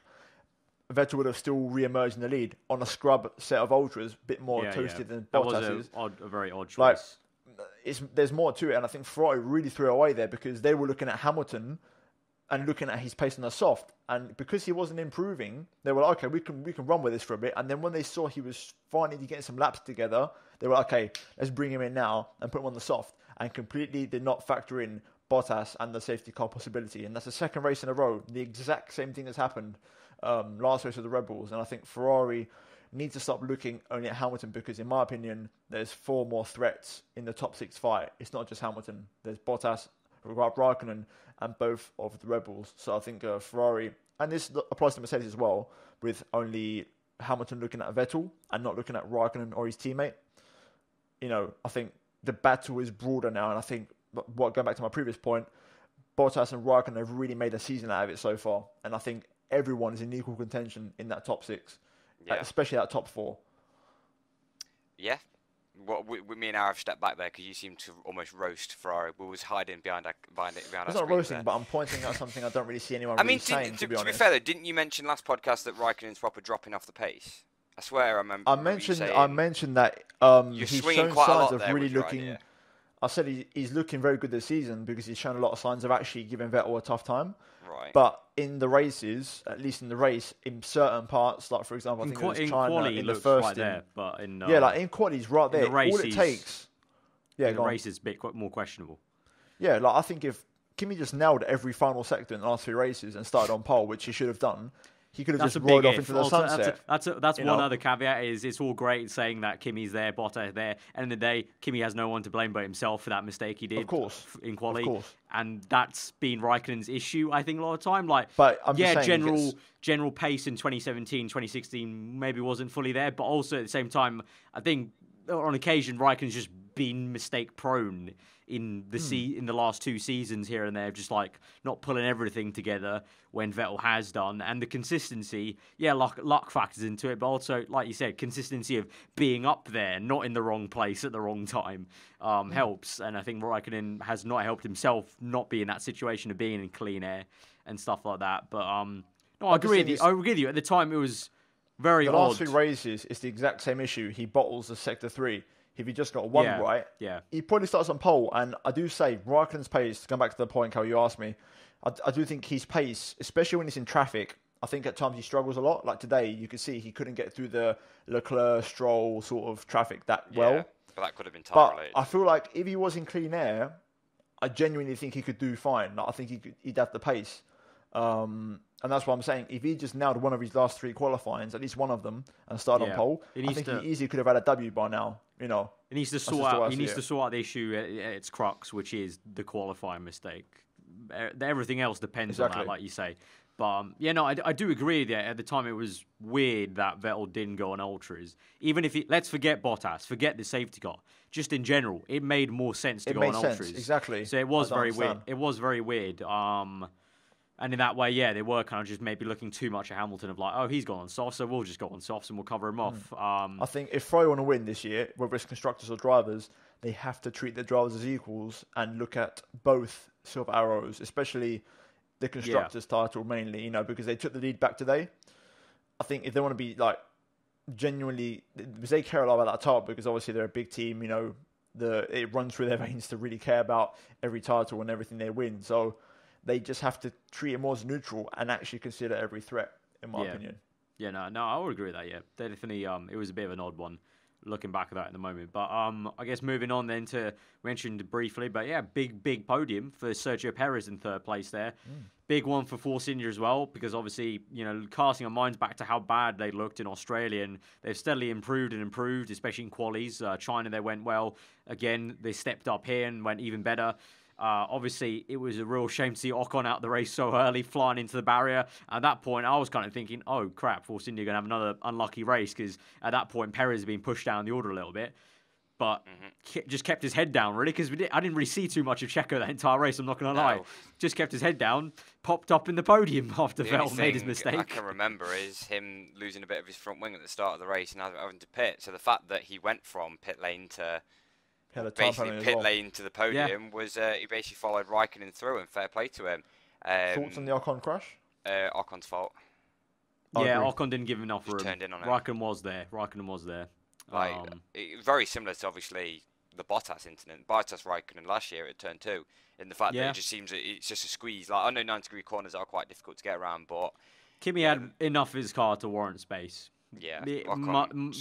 Vettel would have still re-emerged in the lead on a scrub set of ultras, a bit more toasted than Bottas's. That was a very odd choice. There's more to it, and I think Ferrari really threw away there, because they were looking at Hamilton and looking at his pace on the soft, and because he wasn't improving, they were like, okay, we can run with this for a bit. And then when they saw he was finally getting some laps together, they were like, okay, let's bring him in now and put him on the soft, and completely did not factor in Bottas and the safety car possibility. And that's the second race in a row, the exact same thing has happened last race with the Red Bulls. And I think Ferrari need to stop looking only at Hamilton, because in my opinion, there's 4 more threats in the top 6 fight. It's not just Hamilton. There's Bottas, Raikkonen, and both of the Red Bulls. So I think Ferrari, and this applies to Mercedes as well, with only Hamilton looking at Vettel and not looking at Raikkonen or his teammate. I think the battle is broader now, and I think, going back to my previous point, Bottas and Raikkonen have really made a season out of it so far, and I think everyone is in equal contention in that top 6. Especially that top 4. Yeah. Me and Ara have stepped back there, because you seem to almost roast Ferrari. We was hiding behind our It's not roasting, but I'm pointing out something I don't really see anyone saying, to be honest. To be fair, though, didn't you mention last podcast that Raikkonen's proper dropping off the pace? I swear I remember. I mentioned that he's shown signs of really looking. I said he's looking very good this season, because he's shown a lot of signs of actually giving Vettel a tough time. Right. But in the races, at least in the race, in certain parts, like for example, I think it was China in the first. Right there, but in in quali he's right there. The race, all it takes. Yeah, the race is a bit more questionable. Yeah, I think if Kimi just nailed every final sector in the last 3 races and started on pole, which he should have done, he could have just rolled off into the sunset. That's one other caveat, is it's all great saying that Kimi's there, Bottas there. End of the day, Kimi has no one to blame but himself for that mistake he did in quali. Of course. And that's been Raikkonen's issue, I think, a lot of time. General pace in 2017, 2016 maybe wasn't fully there, but also at the same time, I think on occasion Raikkonen's just been mistake prone in the last 2 seasons here and there, just like not pulling everything together when Vettel has done. And the consistency, luck factors into it, but also, like you said, consistency of being up there, not in the wrong place at the wrong time, helps. And I think Raikkonen has not helped himself not be in that situation of being in clean air and stuff like that. But no, I agree with you. At the time, it was very odd. The last 3 races, it's the exact same issue. He bottles the sector 3. If he just got one right, he probably starts on pole. And I do say, Raikkonen's pace, to come back to the point, Cal, you asked me, I do think his pace, especially when he's in traffic, I think at times he struggles a lot. Like today, you could see he couldn't get through the Leclerc, Stroll sort of traffic that well. But that could have been time related. I feel like if he was in clean air, I genuinely think he could do fine. I think he'd have the pace. And that's what I'm saying. If he just nailed one of his last 3 qualifyings, at least one of them, and started on pole, I think he easily could have had a W by now. He needs to sort out the issue at its crux, which is the qualifying mistake. Everything else depends on that, like you say. But I do agree that at the time it was weird that Vettel didn't go on ultras. Even if let's forget Bottas, forget the safety car. Just in general, it made more sense to go on ultras. Exactly. So it was very weird. It was very weird. And in that way, they were kind of just maybe looking too much at Hamilton of like, oh, he's gone on softs, so we'll just go on softs and we'll cover him off. I think if Ferrari want to win this year, whether it's constructors or drivers, they have to treat their drivers as equals and look at both silver arrows, especially the constructors title mainly, because they took the lead back today. I think if they want to be like genuinely, because they care a lot about that title, because obviously they're a big team, it runs through their veins to really care about every title and everything they win. So they just have to treat it more as neutral and actually consider every threat, in my opinion. Yeah, no, I would agree with that, Definitely, it was a bit of an odd one, looking back at that in the moment. But I guess moving on then to, mentioned briefly, but big podium for Sergio Perez in 3rd place there. Big one for Force India as well, because obviously, casting our minds back to how bad they looked in Australia, and they've steadily improved, especially in qualies. China, they went well. Again, they stepped up here and went even better. Obviously, it was a real shame to see Ocon out the race so early, flying into the barrier. At that point, I was kind of thinking, oh, crap, Force India are going to have another unlucky race, because at that point, Perez had been pushed down the order a little bit. But just kept his head down, really, because I didn't really see too much of Checo that entire race, I'm not going to lie. Just kept his head down, popped up in the podium after Vettel made his mistake. I can remember is him losing a bit of his front wing at the start of the race and having to pit. So the fact that he went from pit lane to basically pit lane to the podium was he basically followed Raikkonen through, and fair play to him. Thoughts on the Ocon crash? Ocon's fault. Yeah, Ocon didn't give enough room. Turned in on it. Raikkonen was there. Very similar to obviously the Bottas incident. Bottas Raikkonen last year at turn 2, in the fact that it just seems that it's just a squeeze. Like, I know 90-degree corners are quite difficult to get around, but Kimi had enough of his car to warrant space. Yeah,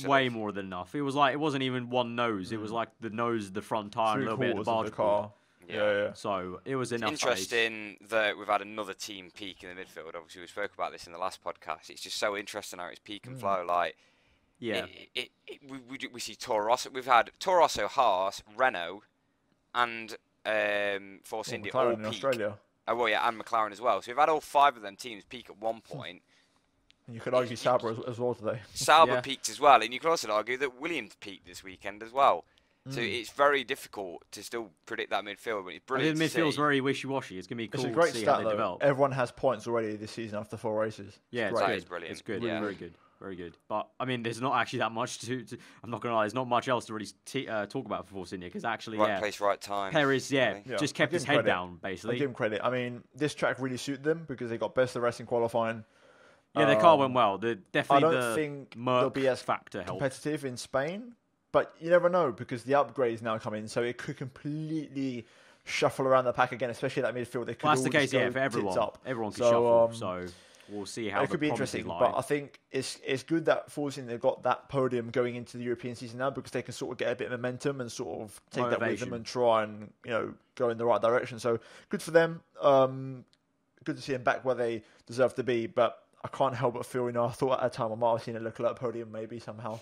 way more than enough. It was like, it wasn't even one nose. It was like the nose, the front tire, and a little bit of the barge car. Yeah. So it was enough. Interesting that we've had another team peak in the midfield. Obviously, we spoke about this in the last podcast. It's just so interesting how it's peak and flow. Like, we see Toro Rosso. We've had Toro Rosso, Haas, Renault, and Force India all peak. Australia. Oh well, yeah, and McLaren as well. So we've had all 5 of them teams peak at one point. And you could argue Sauber as well today. Sauber peaked as well, and you could also argue that Williams peaked this weekend as well. So it's very difficult to still predict that midfield, but it's brilliant. The midfield's very wishy-washy. It's going to be cool it's a great to see stat, how they develop. Everyone has points already this season after 4 races. Yeah, it's brilliant. It's good. Yeah. Very good. But I mean, there's not actually that much to I'm not going to lie. There's not much else to really talk about for Force India, because actually, right place, right time. Perez, just kept his head down basically. I give him credit. I mean, this track really suited them because they got best of the rest in qualifying. Yeah, their car went well. I don't think they'll be as factor competitive in Spain, but you never know because the upgrades now come in, so it could completely shuffle around the pack again, especially that midfield. They could that's the case, for everyone. Everyone can shuffle, so we'll see how it could be interesting. But I think it's good that Force India got that podium going into the European season now, because they can sort of get a bit of momentum and sort of take that with them and try and go in the right direction. So good for them. Good to see them back where they deserve to be, but I can't help but feel, I thought at a time I might have seen a look at that podium maybe somehow.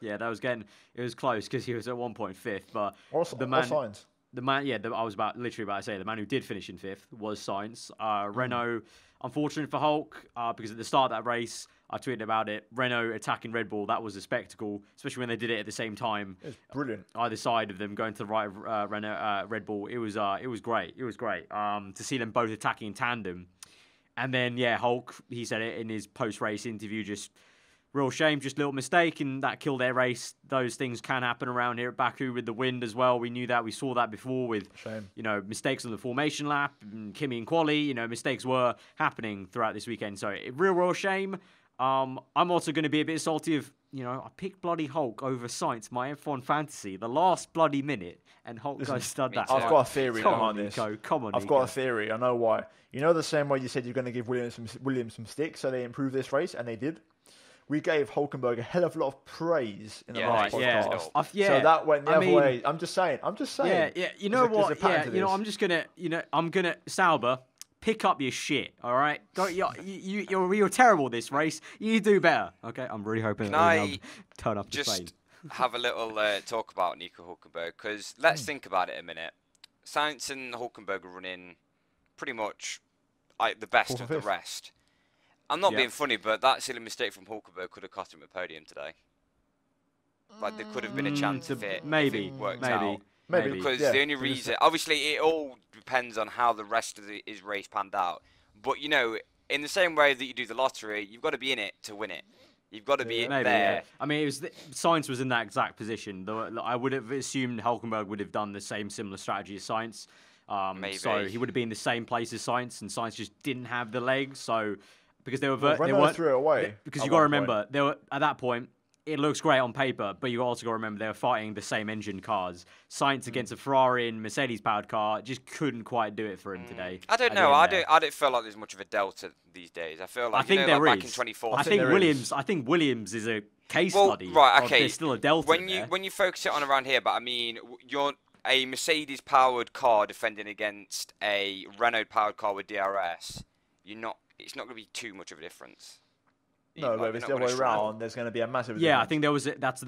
Yeah, it was close because he was at one point 5th, but also, the man, Sainz. The man, I was literally about to say, the man who did finish in 5th was Sainz. Renault, unfortunate for Hulk, because at the start of that race, I tweeted about it. Renault attacking Red Bull, that was a spectacle, especially when they did it at the same time. It was brilliant. Either side of them going to the right of Red Bull. It was great. It was great to see them both attacking in tandem. And then, Hulk, he said it in his post-race interview, just real shame, just a little mistake, and that killed their race. Those things can happen around here at Baku with the wind as well. We knew that. We saw that before with, mistakes on the formation lap, and Kimi and Quali. Mistakes were happening throughout this weekend. So, real shame. I'm also going to be a bit salty of, I picked bloody Hulk over Sainz, my F1 fantasy, the last bloody minute, and Hulk goes stud that. I've got a theory behind this. Come on, I've got a theory. I know why. The same way you said you're going to give Williams some sticks, so they improved this race, and they did. We gave Hulkenberg a hell of a lot of praise in the last podcast. So that went the other way. I'm just saying. Yeah. You know what? Yeah, I'm just going to, Sauber, pick up your shit, all right? You're terrible this race. You do better, okay? I'm really hoping that turn up to Spain. Have a little talk about Nico Hulkenberg, because let's think about it a minute. Sainz and Hulkenberg are running pretty much like the best of the rest. I'm not being funny, but that silly mistake from Hulkenberg could have cost him a podium today. Like, there could have been a chance of it. Maybe. If it worked out. Maybe. Because the only reason... Obviously, it all depends on how the rest of his race panned out. But, in the same way that you do the lottery, you've got to be in it to win it. You've got to be there. Yeah. I mean, Sainz was in that exact position. I would have assumed Hulkenberg would have done the similar strategy as Sainz. Maybe. So he would have been in the same place as Sainz, and Sainz just didn't have the legs. So because they weren't threw it away. Because you got to remember, they were at that point. It looks great on paper, but you also got to remember they were fighting the same engine cars. Sainz against a Ferrari and Mercedes-powered car just couldn't quite do it for him today. I don't know. I don't feel like there's much of a delta these days. I feel like back in 2014. I think Williams is a case study. Right, okay. There's still a delta when you focus it on around here, but I mean, you're a Mercedes-powered car defending against a Renault-powered car with DRS. It's not going to be too much of a difference. No, but if it's the other way around, there's going to be a massive difference. Yeah, I think that's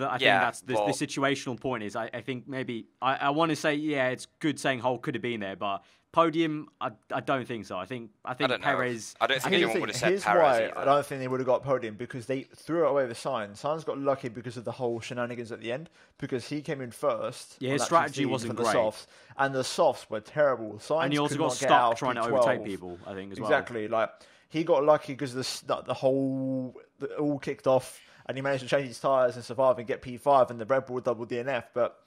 the situational point is I think maybe I want to say it's good saying Hull could have been there, but podium I don't think so. I think Perez. I don't think anyone would have said Perez. Here's why I don't think they would have got podium, because they threw away the sign. Sainz got lucky because of the whole shenanigans at the end, because he came in first. Yeah, his strategy wasn't great. Softs, and the softs were terrible. Sainz and he also got stuck trying to overtake people, I think, as well. Exactly, like. He got lucky because it all kicked off, and he managed to change his tyres and survive and get P5, and the Red Bull double DNF. But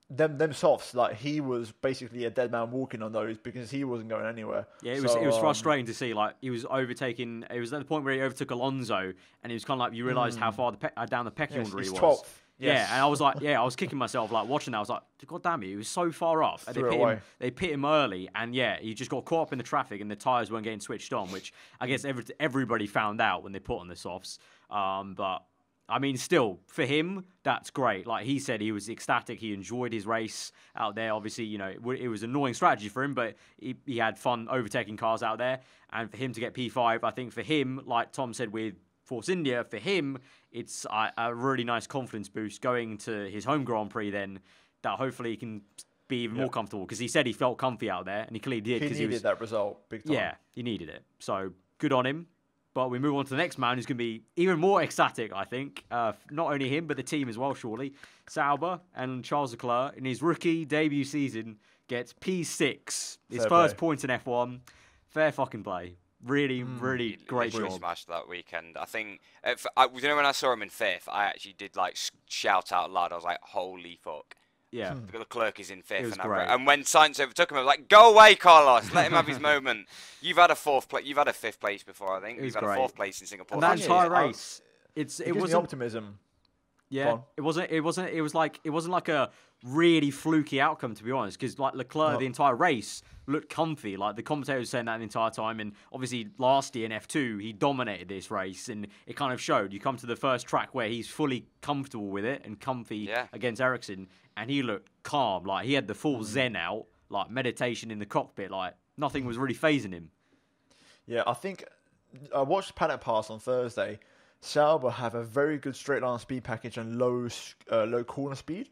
them softs, like, he was basically a dead man walking on those because he wasn't going anywhere. Yeah, it was frustrating to see. Like, he was overtaking. It was at the point where he overtook Alonso, and it was kind of like you realised how far down the pecking order he was. 12th. Yes. Yeah, and I was like, I was kicking myself, like, watching that. I was like, God damn it, he was so far off. And they pit him early, and he just got caught up in the traffic, and the tyres weren't getting switched on, which I guess everybody found out when they put on the softs. But, I mean, still, for him, that's great. Like, he said he was ecstatic. He enjoyed his race out there. Obviously, it was an annoying strategy for him, but he had fun overtaking cars out there. And for him to get P5, I think for him, like Tom said with Force India, for him, it's a really nice confidence boost going to his home Grand Prix then, that hopefully he can be even more comfortable, because he said he felt comfy out there, and he clearly did. He needed that result big time. Yeah, he needed it. So good on him. But we move on to the next man who's going to be even more ecstatic, I think. Not only him, but the team as well, surely. Sauber and Charles Leclerc, in his rookie debut season, gets P6. His first points in F1. Fair fucking play. Really, really great job. Smashed that weekend. I think, when I saw him in fifth, I actually did shout out loud. I was like, "Holy fuck!" Yeah, Leclerc is in fifth, and when Sainz overtook him, I was like, "Go away, Carlos! Let him have his moment." You've had a fourth place. You've had a fifth place before, I think. You've had a fourth place in Singapore. And that entire race, it wasn't optimism. Yeah, it wasn't like a really fluky outcome, to be honest, because like Leclerc, the entire race looked comfy. Like the commentator was saying that the entire time, and obviously last year in F2 he dominated this race, and it kind of showed. You come to the first track where he's fully comfortable with it and comfy against Ericsson, and he looked calm. Like he had the full zen out, like meditation in the cockpit. Like nothing was really phasing him. Yeah, I think I watched Paddock Pass on Thursday. Sauber have a very good straight line speed package and low corner speed,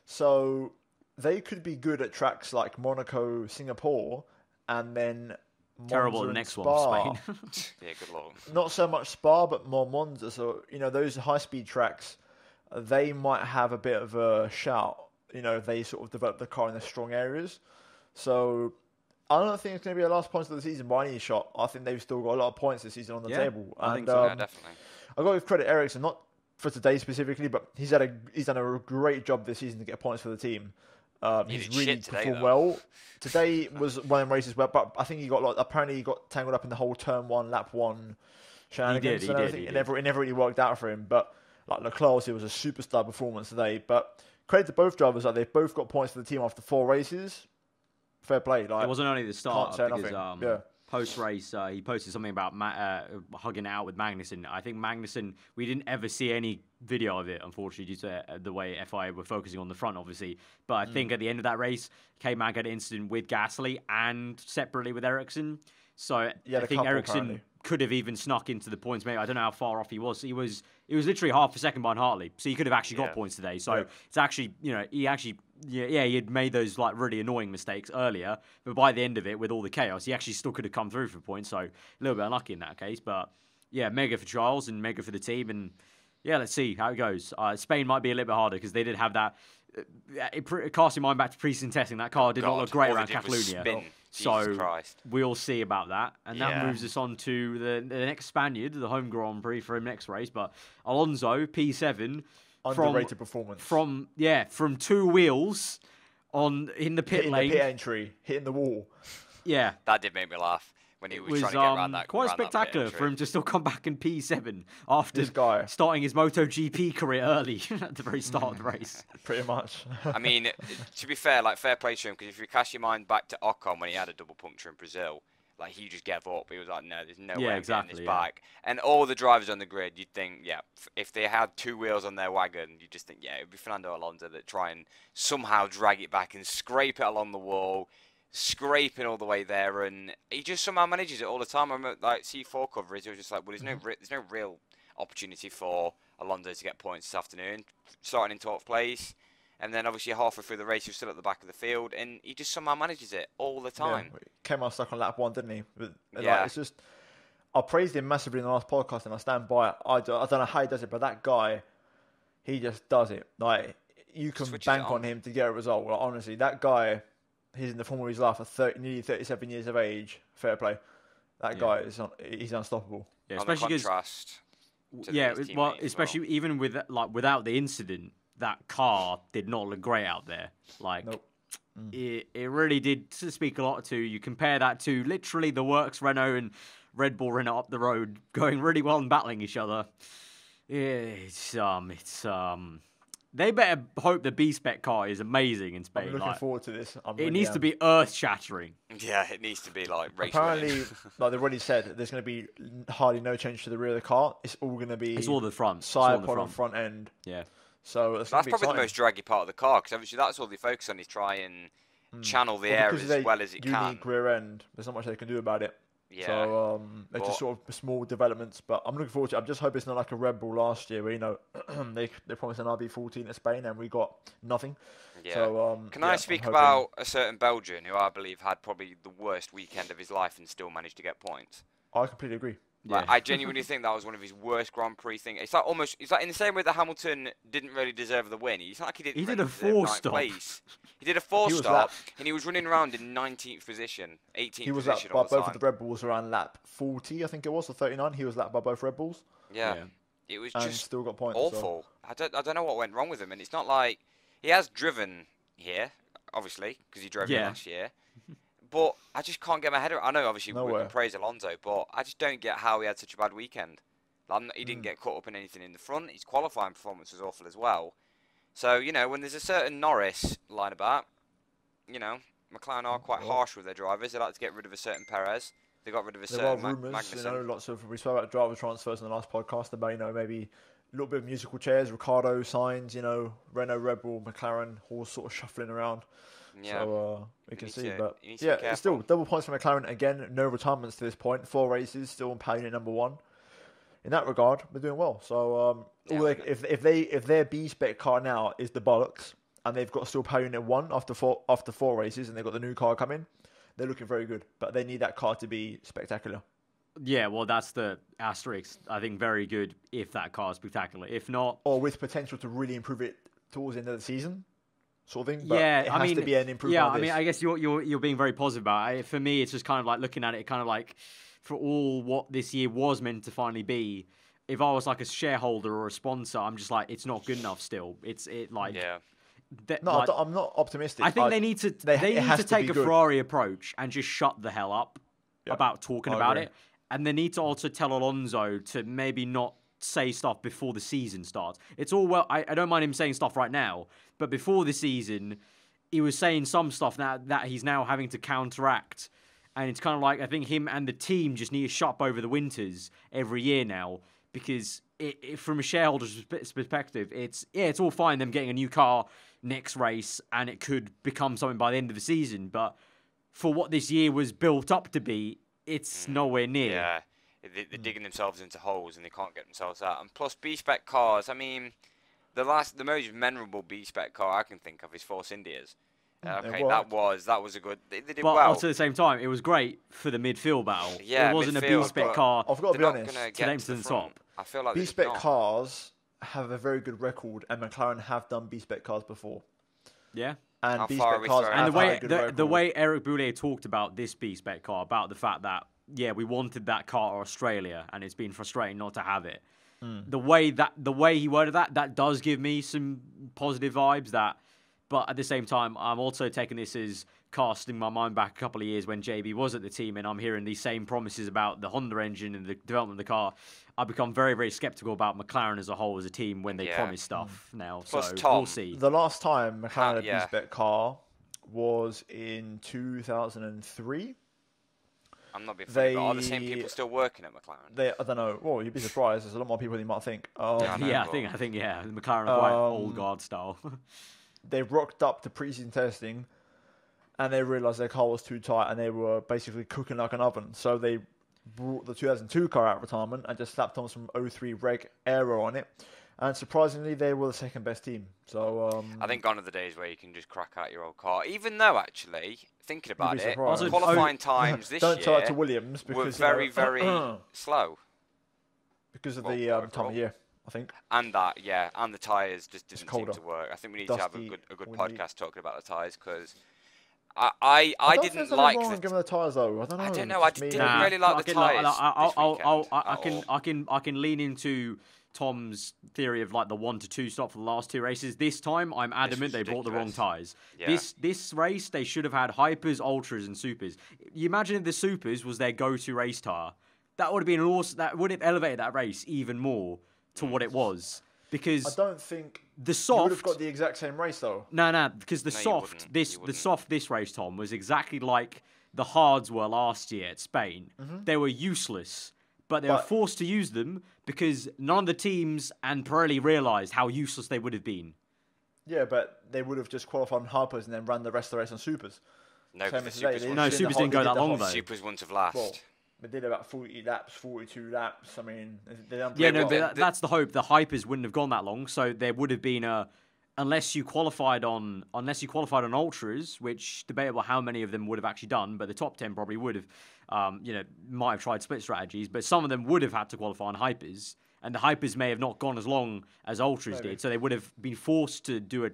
so they could be good at tracks like Monaco, Singapore, and then terrible at the next one, Spain. Yeah, good lord. Not so much Spa, but more Monza. So those high speed tracks, they might have a bit of a shout. They sort of develop the car in the strong areas. So I don't think it's going to be a last points of the season by any shot. I think they've still got a lot of points this season on the table. I think so. Yeah, definitely. I've got to give credit Ericsson, not for today specifically, but he's done a great job this season to get points for the team. He's really performed well. Today was one of the races where, but I think he apparently he got tangled up in the whole turn one, lap one shenanigans. He did. It never really worked out for him. But like Leclerc, it was a superstar performance today. But credit to both drivers, like they've both got points for the team after 4 races. Fair play. Like it wasn't only the start because post-race, he posted something about hugging it out with Magnussen. I think Magnussen, we didn't ever see any video of it, unfortunately, due to the way FIA were focusing on the front, obviously. But I think at the end of that race, K-Mag had an incident with Gasly and separately with Ericsson. So I think Ericsson could have even snuck into the points. Maybe I don't know how far off he was. He was literally half a second behind Hartley, so he could have actually got points today. So it's actually, he had made those like really annoying mistakes earlier, but by the end of it, with all the chaos, he actually still could have come through for points. So a little bit unlucky in that case, but mega for Charles and mega for the team, and let's see how it goes. Spain might be a little bit harder because they did have that. Casting mind back to pre-season testing, that car did not look great around Catalonia. So we'll see about that. And that moves us on to the next Spaniard, the home Grand Prix for him next race. But Alonso, P7. Underrated performance. From 2 wheels in the pit lane. The pit entry, hitting the wall. Yeah. That did make me laugh. When he was trying to get around that. Quite spectacular for him to still come back in P7 after starting his MotoGP career early at the very start of the race. Pretty much. I mean, to be fair, fair play to him, because if you cast your mind back to Ocon when he had a double puncture in Brazil, he just gave up. He was like, no, there's no way I'm getting this back. And all the drivers on the grid, you'd think, if they had 2 wheels on their wagon, you'd just think, it would be Fernando Alonso that try and somehow drag it back and scrape it along the wall, scraping all the way there, and he just somehow manages it all the time. I remember C4 coverage. It was just like, well, there's no real. opportunity for Alonso to get points this afternoon, starting in 12th place. And then obviously halfway through the race, he was still at the back of the field, and he just somehow manages it all the time. Yeah, came out stuck on lap 1, didn't he? But, yeah. It's just, I praised him massively in the last podcast, and I stand by it. I don't know how he does it, but that guy, he just does it. Like, you can bank on him to get a result. Like, honestly, that guy, he's in the form of his life at nearly 37 years of age. Fair play. That guy he's unstoppable. Yeah, especially because especially even with without the incident, that car did not look great out there. Like, nope. It really did speak a lot to. You compare that to literally the works Renault and Red Bull Renault up the road going really well and battling each other. They better hope the B-Spec car is amazing in Spain. I'm looking forward to this. It needs to be earth-shattering. Yeah, it needs to be like race Apparently, winning. like they've already said, there's going to be hardly no change to the rear of the car. It's all going to be... It's all the front. Side pod on front end. Yeah. So that's probably exciting. the most draggy part of the car, because obviously that's all they focus on is try and channel the air as well as it can. Unique rear end, there's not much they can do about it. Yeah. So they're just sort of small developments, but I'm looking forward to it. I just hope it's not like a Red Bull last year where, they promised an RB14 at Spain and we got nothing. Yeah. So, can I speak about a certain Belgian who I believe had probably the worst weekend of his life and still managed to get points? I completely agree. Like, I genuinely think that was one of his worst Grand Prix things. It's like in the same way that Hamilton didn't really deserve the win. It's not like he didn't. He did really a 4-stop. Place. He did a 4-stop, and he was running around in 19th position, 18th position. He was lapped by both of the Red Bulls around lap 40, I think it was, or 39. He was lapped by both Red Bulls. Yeah. It was just still got points, awful. So. I don't know what went wrong with him, and it's not like he has driven here, obviously, because he drove here last year. But I just can't get my head around. I know, obviously, we can praise Alonso, but I just don't get how he had such a bad weekend. He didn't get caught up in anything in the front. His qualifying performance was awful as well. So, when there's a certain Norris line about, McLaren are quite harsh with their drivers. They like to get rid of a certain Perez. They got rid of a certain Magnussen. Lots of, we spoke about driver transfers in the last podcast about, maybe a little bit of musical chairs, Ricardo, Sainz, Renault, Red Bull, McLaren, all sort of shuffling around. Yeah. So we can see, but it's still double points for McLaren again. No retirements to this point. 4 races, still on paying at number 1. In that regard, we're doing well. So if their B-Spec car now is the bollocks and they've got still paying at 1 after 4 races and they've got the new car coming, they're looking very good. But they need that car to be spectacular. Yeah, well, that's the asterisk. I think very good if that car is spectacular. If not, or with potential to really improve it towards the end of the season. Sort of thing, but it has to be an improvement. Yeah, I mean, I guess you're being very positive about it. For me, it's just kind of like looking at it, kind of like for all what this year was meant to finally be. If I was like a shareholder or a sponsor, I'm just like, it's not good enough. Still, I'm not optimistic. I think they need to take a Ferrari approach and just shut the hell up about talking about it, and they need to also tell Alonso to maybe not say stuff before the season starts. It's all well. I don't mind him saying stuff right now, but before the season, he was saying some stuff that he's now having to counteract, and it's kind of like I think him and the team just need to shut up over the winters every year now, because from a shareholder's perspective, it's all fine them getting a new car next race, and it could become something by the end of the season, but for what this year was built up to be, it's nowhere near. Yeah. They're digging themselves into holes and they can't get themselves out. And plus B-Spec cars, I mean, the most memorable B-Spec car I can think of is Force India's. That was a good. They did but well. Also at the same time, it was great for the midfield battle. Yeah, it wasn't a B-Spec car. I've got to be honest. To the top. I feel like B-Spec cars have a very good record, and McLaren have done B-Spec cars before. Yeah. And B-Spec cars and the way Eric Boullier talked about this B-Spec car, about the fact that we wanted that car Australia, and it's been frustrating not to have it. The way he worded that does give me some positive vibes. But at the same time, I'm also taking this as casting my mind back a couple of years when JB was at the team, and I'm hearing these same promises about the Honda engine and the development of the car. I've become very, very skeptical about McLaren as a whole as a team when they promise stuff now. Plus, so Tom, we'll see. The last time McLaren had a B-Spec car was in 2003. I'm not being funny, but are the same people still working at McLaren? I don't know. Well, you'd be surprised. There's a lot more people than you might think. I think McLaren are quite old guard style. They rocked up to pre-season testing, and they realised their car was too tight, and they were basically cooking like an oven. So they brought the 2002 car out of retirement and just slapped on some 03 Reg Aero on it. And surprisingly, they were the second best team. So I think gone are the days where you can just crack out your old car. Even though, actually, thinking about it, surprised. qualifying times this don't tell year that to Williams because were very, very slow. Because of the time of year, I think. And the tyres just didn't seem to work. I think we need to have a good podcast talking about the tyres because I didn't like the tyres though. I don't know. I didn't really like the tyres. I can lean into Tom's theory of like the 1 to 2 stop for the last 2 races. This time, I'm adamant they brought the wrong tyres. Yeah. This race, they should have had hypers, ultras, and supers. You imagine if the supers was their go-to race tyre. That would have been awesome. That would have elevated that race even more to what it was. Because I don't think the soft you would have got the exact same race though. No, because the soft this race, Tom, was exactly like the hards were last year at Spain. Mm-hmm. They were useless. But they were forced to use them because none of the teams and Pirelli realised how useless they would have been. Yeah, but they would have just qualified on hypers and then run the rest of the race on supers. No, supers didn't go that long though. Supers wouldn't have lasted. Well, they did about 40 laps, 42 laps. I mean, but that's the hope. The hypers wouldn't have gone that long, so there would have been unless you qualified on ultras, which debatable how many of them would have actually done, but the top 10 probably would have. Might have tried split strategies, but some of them would have had to qualify on hypers, and the hypers may have not gone as long as ultras did, so they would have been forced to do a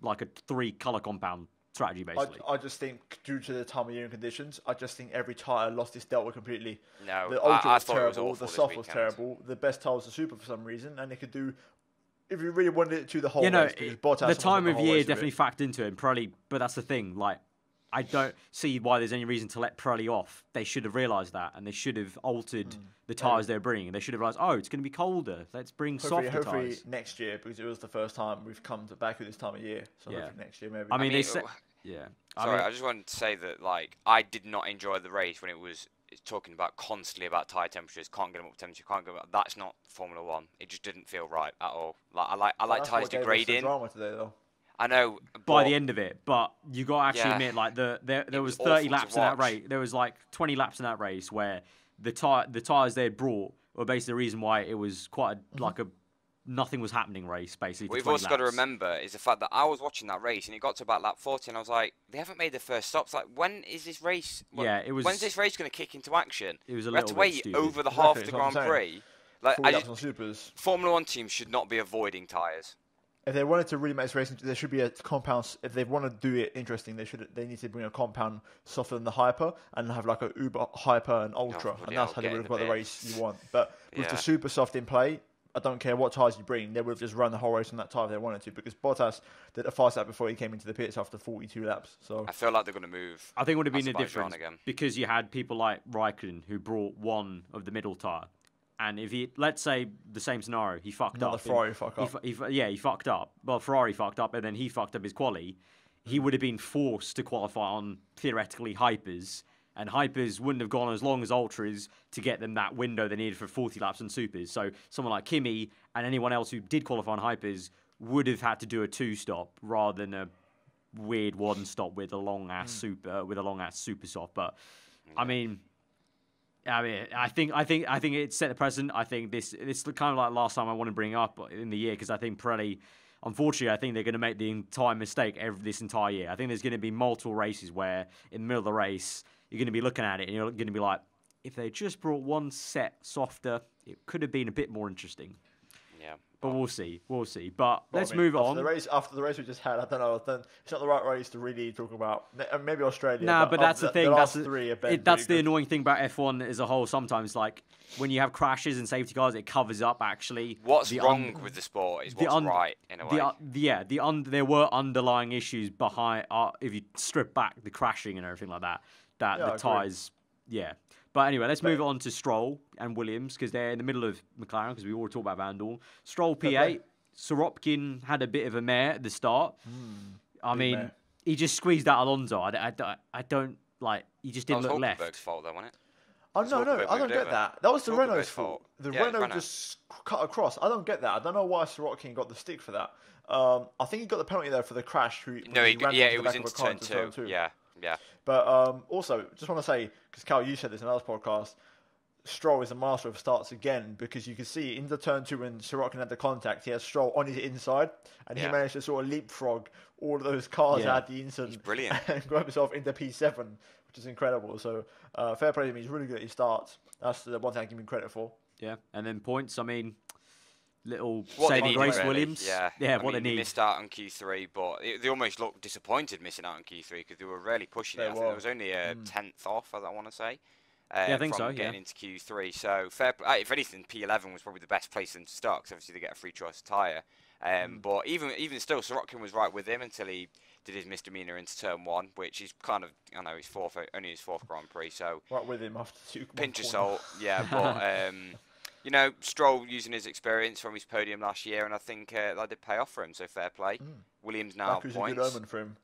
3-colour compound strategy, basically. I just think, due to the time of year and conditions, I just think every tyre lost its delta completely. No, the ultra was terrible, the soft was terrible, the best tyre was the super for some reason, and they could do, if you really wanted it to the whole race, the time of year definitely factored into it, probably, but that's the thing, I don't see why there's any reason to let Pirelli off. They should have realised that, and they should have altered the tyres they're bringing. They should have realised, it's going to be colder. Let's bring softer tyres. Hopefully next year, because it was the first time we've come to Baku this time of year. So hopefully next year, maybe. I just wanted to say that, I did not enjoy the race when it's talking about constantly about tyre temperatures. Can't get them up temperature. Can't go. That's not Formula One. It just didn't feel right at all. I like tyres degrading. Drama today, though. I know. By the end of it, but you got to actually admit, there was 30 laps in that race. There was 20 laps in that race where the tyres they had brought were basically the reason why it was quite a nothing was happening race, basically. What we've also got to remember is the fact that I was watching that race and it got to about lap 40 and I was like, they haven't made the first stops. When is this race? When's this race going to kick into action? It was we have to wait over the half of the Grand Prix. Formula One teams should not be avoiding tyres. If they wanted to really make this race, there should be a compound. If they want to do it interesting, they need to bring a compound softer than the hyper and have like a uber hyper and ultra, and that's how they would have got the race you want. But with the super soft in play, I don't care what tyres you bring, they would have just run the whole race on that tyre if they wanted to, because Bottas did a fast lap before he came into the pits after 42 laps. So I feel like they're going to move. I think it would have been a difference because you had people like Raikkonen who brought one of the middle tyre. And if let's say the same scenario, he fucked up. Ferrari fuck up. He fucked up. Well, Ferrari fucked up, and then he fucked up his quali. He would have been forced to qualify on, theoretically, hypers. And hypers wouldn't have gone as long as ultras to get them that window they needed for 40 laps and supers. So someone like Kimi and anyone else who did qualify on hypers would have had to do a 2-stop rather than a weird 1-stop with a long-ass super soft. But, I mean, I think it set the precedent. I think it's kind of like last time I want to bring up in the year, because I think Pirelli, unfortunately, I think they're going to make the entire mistake this entire year. I think there's going to be multiple races where in the middle of the race you're going to be looking at it and you're going to be like, if they just brought one set softer, it could have been a bit more interesting. Yeah. But we'll see. But let's move on. After the race we just had, I don't know. It's not the right race to really talk about. Maybe Australia. Nah, but that's the thing. That's the good. annoying thing about F1 as a whole. Sometimes, like when you have crashes and safety cars, it covers up actually. What's wrong with the sport is what's right in a way. There were underlying issues behind. If you strip back the crashing and everything like that, the tyres. Yeah. But anyway, let's move on to Stroll and Williams, because they're in the middle of McLaren, because we already talked about Van Dorn. Stroll P8, Sorokin had a bit of a mare at the start. I mean, he just squeezed out Alonso. I don't, like, he just didn't look left. That was Hulkenberg's fault, though, wasn't it? Oh, no, I don't get that. That was the Renault's fault. The Renault just cut across. I don't get that. I don't know why Sorokin got the stick for that. I think he got the penalty there for the crash. It was into turn 2. Yeah. But also, just want to say, because Cal, you said this in another podcast, Stroll is a master of starts again, because you can see in the turn 2 when Sorokin had the contact, he has Stroll on his inside, and he managed to sort of leapfrog all of those cars at the incident. He's brilliant. And grab himself into P7, which is incredible. So fair play to him. He's really good at his starts. That's the one thing I give him credit for. Yeah, and then points, I mean, little what saving grace really. Williams. Yeah, what they need. They missed out on Q3, but they almost looked disappointed missing out on Q3 because they were really pushing it. I think there was only a 10th off, I want to say. I think so. Getting into Q3, so fair play. If anything, P11 was probably the best place for them to start because obviously they get a free choice tyre. But even still, Sorokin was right with him until he did his misdemeanor into turn 1, which is kind of, I know, only his fourth Grand Prix, so right with him after 2. Pinch of salt, yeah. But you know, Stroll using his experience from his podium last year, and I think that did pay off for him. So fair play. Williams now Baku's points. a good omen for him.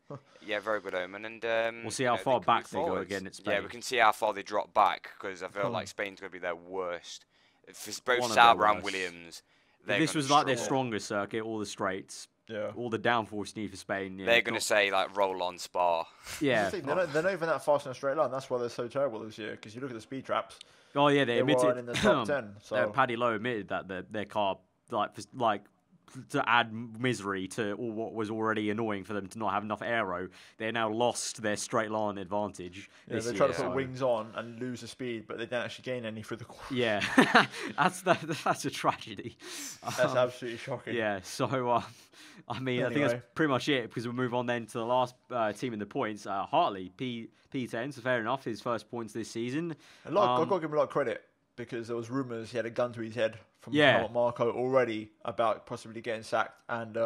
Yeah, very good omen, and we'll see how far back they go again at Spain. Yeah, we can see how far they drop back because I feel like Spain's going to be their worst. For both One of Sauber their and worst. Williams, If this was like their strongest circuit, all the straights, Yeah. all the downforce need for Spain. Yeah, they're going to say like roll on Spa. Yeah. They're not even that fast in a straight line. That's why they're so terrible this year. Because you look at the speed traps. Oh yeah, they admitted weren't in the top 10. So Paddy Lowe admitted that their car like to add misery to all what was already annoying for them to not have enough aero. They now lost their straight line advantage. yeah, they try to put wings on and lose the speed, but they don't actually gain any through the corner. Yeah, that's a tragedy. That's absolutely shocking. Yeah, so I mean, I think that's pretty much it because we'll move on then to the last team in the points. Hartley, P10, so fair enough, his first points this season. I've got to give him a lot of credit because there was rumours he had a gun to his head from Marco already about possibly getting sacked, and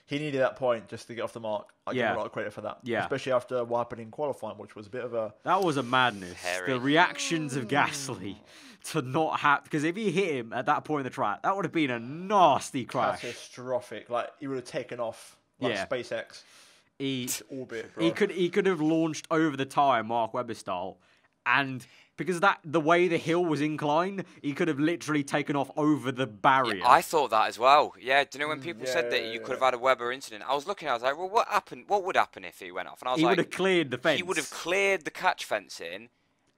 he needed that point just to get off the mark. I give him a lot of credit for that, especially after what happened in qualifying, which was a bit of a... That was a madness. The reactions of Gasly to not have... Because if he hit him at that point in the track, that would have been a nasty crash. Catastrophic. Like, he would have taken off like SpaceX. Orbit, bro. He could have launched over the tyre, Mark Webber style, and... Because the way the hill was inclined, he could have literally taken off over the barrier. Yeah, I thought that as well. Yeah, do you know when people said that you could have had a Webber incident? I was looking, I was like, well, what happened? What would happen if he went off? And I was he like, would have cleared the fence. He would have cleared the catch fencing,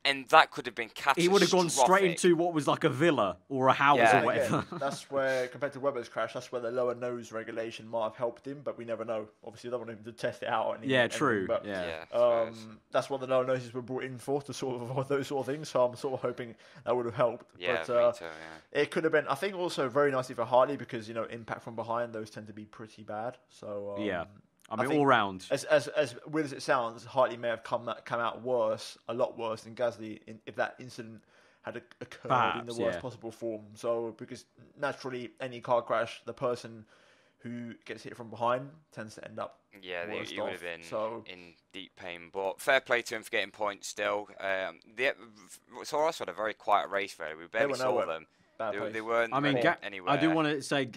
and that could have been catastrophic. He would have gone straight into what was like a villa or a house or whatever. Again, that's where, compared to Webber's crash, that's where the lower nose regulation might have helped him, but we never know. Obviously, they don't want him to test it out. Or anything, yeah, true. But, that's what the lower noses were brought in for, to sort of avoid those sort of things. So I'm sort of hoping that would have helped. Yeah, but, me too, yeah. It could have been, I think, also very nicely for Hartley because, you know, impact from behind, those tend to be pretty bad. So I mean, all round. As weird as it sounds, Hartley may have come out worse, a lot worse than Gasly if that incident had occurred in the worst possible form. So, because naturally, any car crash, the person who gets hit from behind tends to end up worse he would have been so, in deep pain. But fair play to him for getting points still. Taurus had a very quiet race there. We barely saw them. They weren't anywhere. I do want to say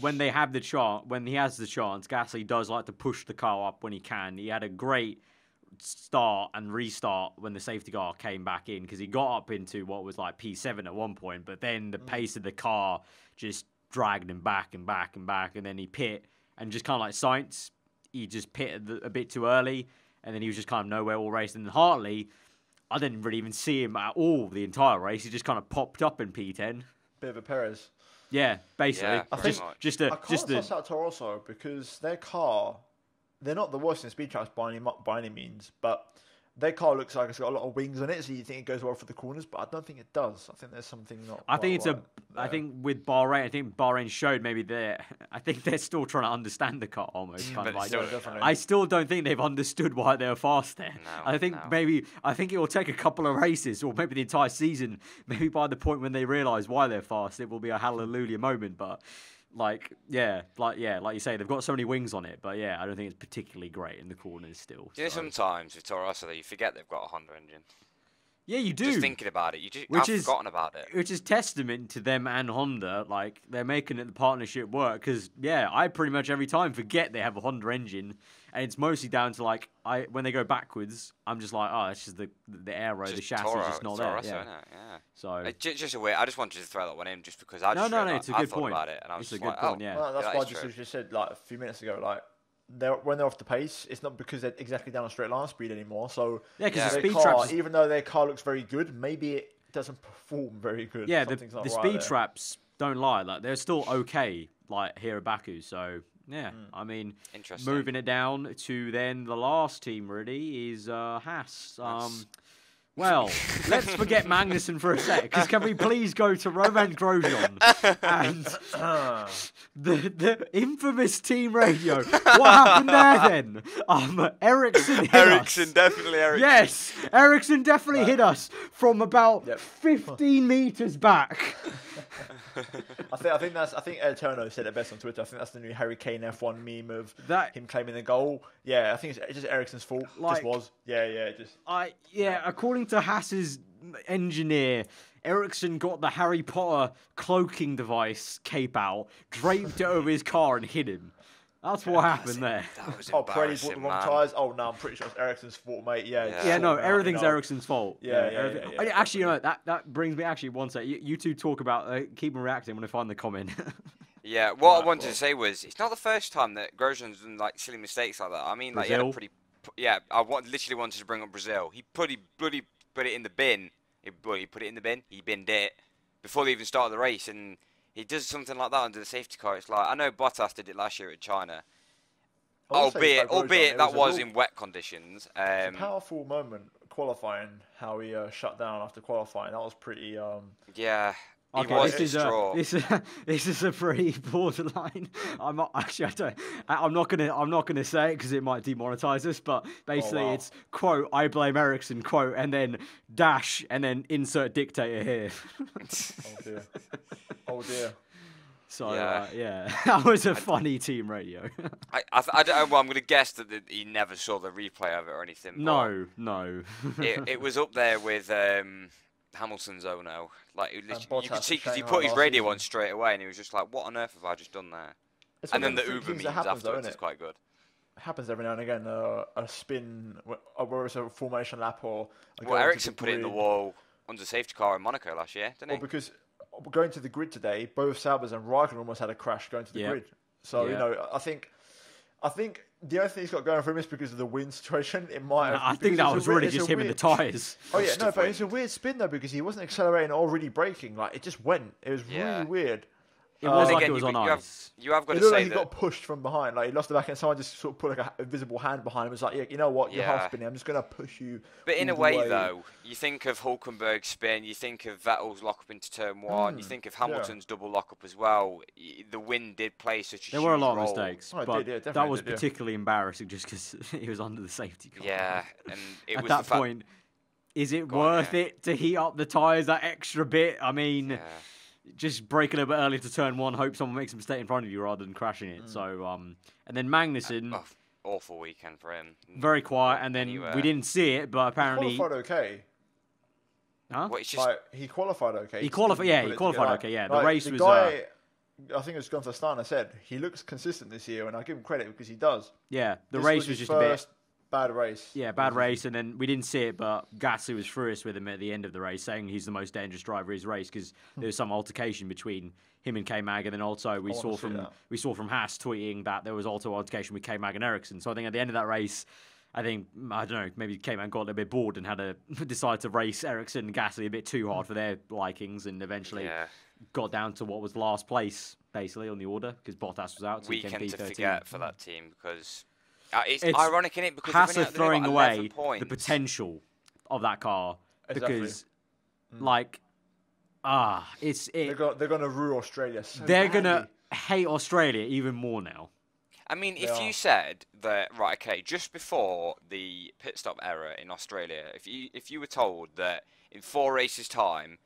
when they have the chance, when he has the chance, Gasly does like to push the car up when he can. He had a great start and restart when the safety car came back in because he got up into what was like P7 at one point, but then the pace of the car just dragged him back and back and back, and then he pit and just kind of like Sainz, he just pitted a bit too early, and then he was just kind of nowhere all race. And Hartley, I didn't really even see him at all the entire race. He just kind of popped up in P10. Bit of a Perez. Yeah, basically. Yeah, I can't suss out Torosso because their car, they're not the worst in speed traps by any means, but their car looks like it's got a lot of wings on it, so you think it goes well for the corners, but I don't think it does. I think there's something not. I think with Bahrain, I think Bahrain showed maybe I think they're still trying to understand the car almost. Kind of like, I still don't think they've understood why they're fast there. I think it will take a couple of races or maybe the entire season. Maybe by the point when they realise why they're fast, it will be a hallelujah moment. But like you say, they've got so many wings on it. But yeah, I don't think it's particularly great in the corners still. You know, sometimes with Toro Rosso, you forget they've got a Honda engine. Yeah, you do. Just thinking about it, I've forgotten about it. Which is testament to them and Honda. Like, they're making the partnership work. Because, I pretty much every time forget they have a Honda engine. And it's mostly down to, like, when they go backwards, I'm just like, oh, it's just the aero, the chassis is just not there. Rosso, isn't it? Yeah. So just a way. I just wanted to throw that one in just because I just it's a good point about it. And I was it's a good point, yeah. Well, that's why I just said, like, a few minutes ago, like, when they're off the pace, it's not because they're exactly down a straight line speed anymore. So because the speed traps, even though their car looks very good, maybe it doesn't perform very good. Yeah, the right speed there. traps don't lie. Like they're still okay. Like here at Baku, so yeah. I mean, moving it down to then the last team really is Haas. Well, let's forget Magnussen for a sec, because can we please go to Roman Grosjean and the infamous team radio? What happened there then? Ericsson hit us. Definitely Ericsson. Yes, Ericsson definitely hit us from about 15 meters back. I think Ed Turner said it best on Twitter. I think that's the new Harry Kane F1 meme of him claiming the goal. Yeah, I think it's just Ericsson's fault. Like, just was. Yeah. According to Haas's engineer, Ericsson got the Harry Potter cloaking device cape out, draped it over his car, and hit him. That's what happened there. That was Pirelli bought embarrassing, the wrong tyres. Oh, no, I'm pretty sure it's Ericsson's fault, mate. Yeah, no, everything's Ericsson's fault. Yeah. Actually, you know, that brings me one sec. You two talk about keep reacting when I find the comment. Yeah, what I wanted to say was, it's not the first time that Grosjean's done like silly mistakes like that. I mean, like, he had a pretty... Yeah, literally wanted to bring up Brazil. He bloody put it in the bin. He put it in the bin. He binned it before they even started the race, and he does something like that under the safety car. It's like, I know Bottas did it last year at China. Albeit that was in wet conditions. It's a powerful moment qualifying, how he shut down after qualifying. That was pretty... Yeah. Okay, this is a pretty borderline. I'm not gonna say it because it might demonetize us. But basically, it's quote I blame Ericsson quote and then dash and then insert dictator here. Oh dear. So that was a funny team radio. I'm gonna guess that he never saw the replay of it or anything. No. it was up there with Hamilton's Ono. Like you could see because he put his radio on straight away, and he was just like, "What on earth have I just done there?" And then the Uber memes afterwards is quite good. It happens every now and again. A spin, whether it's a formation lap or. Ericsson put it in the wall under safety car in Monaco last year, didn't he? Well, because going to the grid today, both Saubers and Raikkonen almost had a crash going to the grid. So you know, I think the only thing he's got going for him is because of the wind situation. It might have. I think that was really just him and the tyres. Oh yeah, no, but it's a weird spin though because he wasn't accelerating or really braking. Like it just went. It was really weird. It was like it was on ice. You have got to say like he got pushed from behind. Like he lost the back and someone just sort of put like a visible hand behind him. It was like, you know what, you're half spinning. I'm just going to push you. But in a way, though, you think of Hulkenberg's spin, you think of Vettel's lock-up into turn one, you think of Hamilton's double lock-up as well. The wind did play such a huge role. There were a lot of mistakes, but that was did, particularly embarrassing just because he was under the safety car. Yeah, and it at was that point, is it worth it to heat up the tyres that extra bit? I mean... Just brake a little bit early to turn one, hope someone makes a mistake in front of you rather than crashing it. So, and then Magnussen... awful weekend for him. Very quiet, and then we didn't see it, but apparently... He qualified okay. Huh? Well, just... he qualified okay. He qualified okay, yeah. The race was... I think it was Gunther Steiner said, he looks consistent this year, and I give him credit because he does. Yeah, the race was just a bit... Bad race. Yeah, bad race, and then we didn't see it, but Gasly was furious with him at the end of the race, saying he's the most dangerous driver of his race because there was some altercation between him and K-Mag, and then also we saw from Haas tweeting that there was also altercation with K-Mag and Ericsson. So I think at the end of that race, I don't know, maybe K-Mag got a little bit bored and had to decide to race Ericsson and Gasly a bit too hard for their likings, and eventually got down to what was last place basically on the order because Bottas was out. So weekend to forget for that team because. It's ironic, isn't it? Because Haas are throwing away the potential of that car because, they're going to rule Australia. They're going to hate Australia even more now. I mean, if you said that, just before the pit stop error in Australia, if you were told that in 4 races' time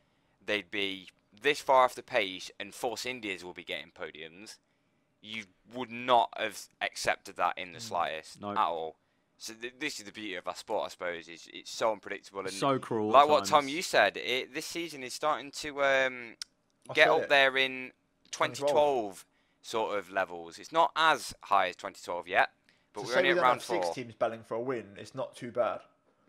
they'd be this far off the pace and Force Indias will be getting podiums. You would not have accepted that in the slightest at all. So this is the beauty of our sport, I suppose. It's so unpredictable and so cruel. Like what Tom you said, this season is starting to get up there in 2012 sort of levels. It's not as high as 2012 yet, but we're only at round 4. 6 teams battling for a win. It's not too bad.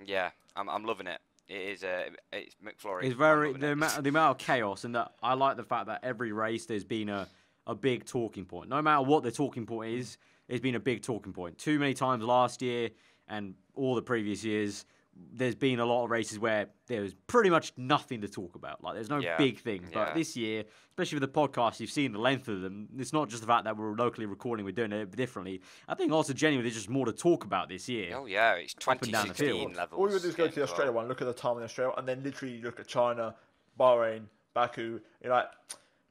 Yeah, I'm loving it. It is. It's McFlurry. It's very the amount of chaos, and that I like the fact that every race there's been a big talking point. No matter what the talking point is, it's been a big talking point. Too many times last year and all the previous years, there's been a lot of races where there's pretty much nothing to talk about. Like, there's no big thing. But this year, especially with the podcast, you've seen the length of them. It's not just the fact that we're locally recording, we're doing it differently. I think also genuinely there's just more to talk about this year. Oh, yeah. It's 2016 levels. All we would do is go to the Australia one, look at the time in Australia, and then literally look at China, Bahrain, Baku. You're like,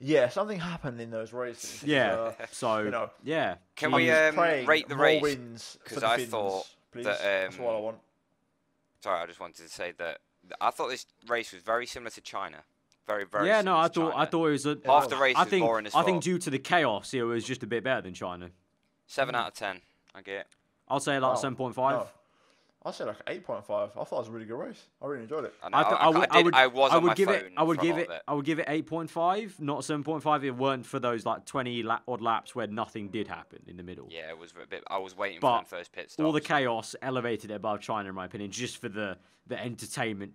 yeah, something happened in those races. Yeah. Can we rate the race? Because I thought please. That that's what I want. Sorry, I just wanted to say that I thought this race was very similar to China. Very, very. Yeah, similar no, to China. I thought it was half the race was boring as fuck. I think due to the chaos, it was just a bit better than China. 7 out of 10. I get it. I'll say like 7.5. No. I'll say like 8.5. I thought it was a really good race. I really enjoyed it. I would give it 8.5, not 7.5. If it weren't for those like 20 odd laps where nothing did happen in the middle. Yeah, it was a bit. I was waiting for them first pit stops. All the chaos elevated it above China, in my opinion, just for the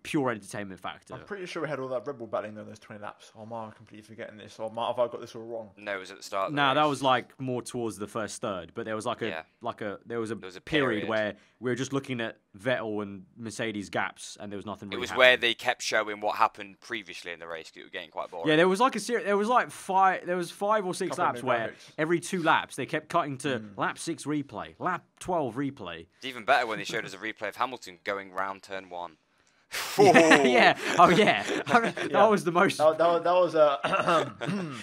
pure entertainment factor. I'm pretty sure we had all that Red Bull battling though, those 20 laps. Or am I completely forgetting this? Or have I got this all wrong? No, it was at the start. No, that was like more towards the first third. But there was there was a period where we were just looking at Vettel and Mercedes gaps, and there was nothing. Really happening. Where they kept showing what happened previously in the race. It was getting quite boring. Yeah, there was like there was like 5 or 6 laps where every 2 laps they kept cutting to lap 6 replay, lap 12 replay. It's even better when they showed us a replay of Hamilton going round turn 1. Yeah. Oh, yeah. That was the most. That was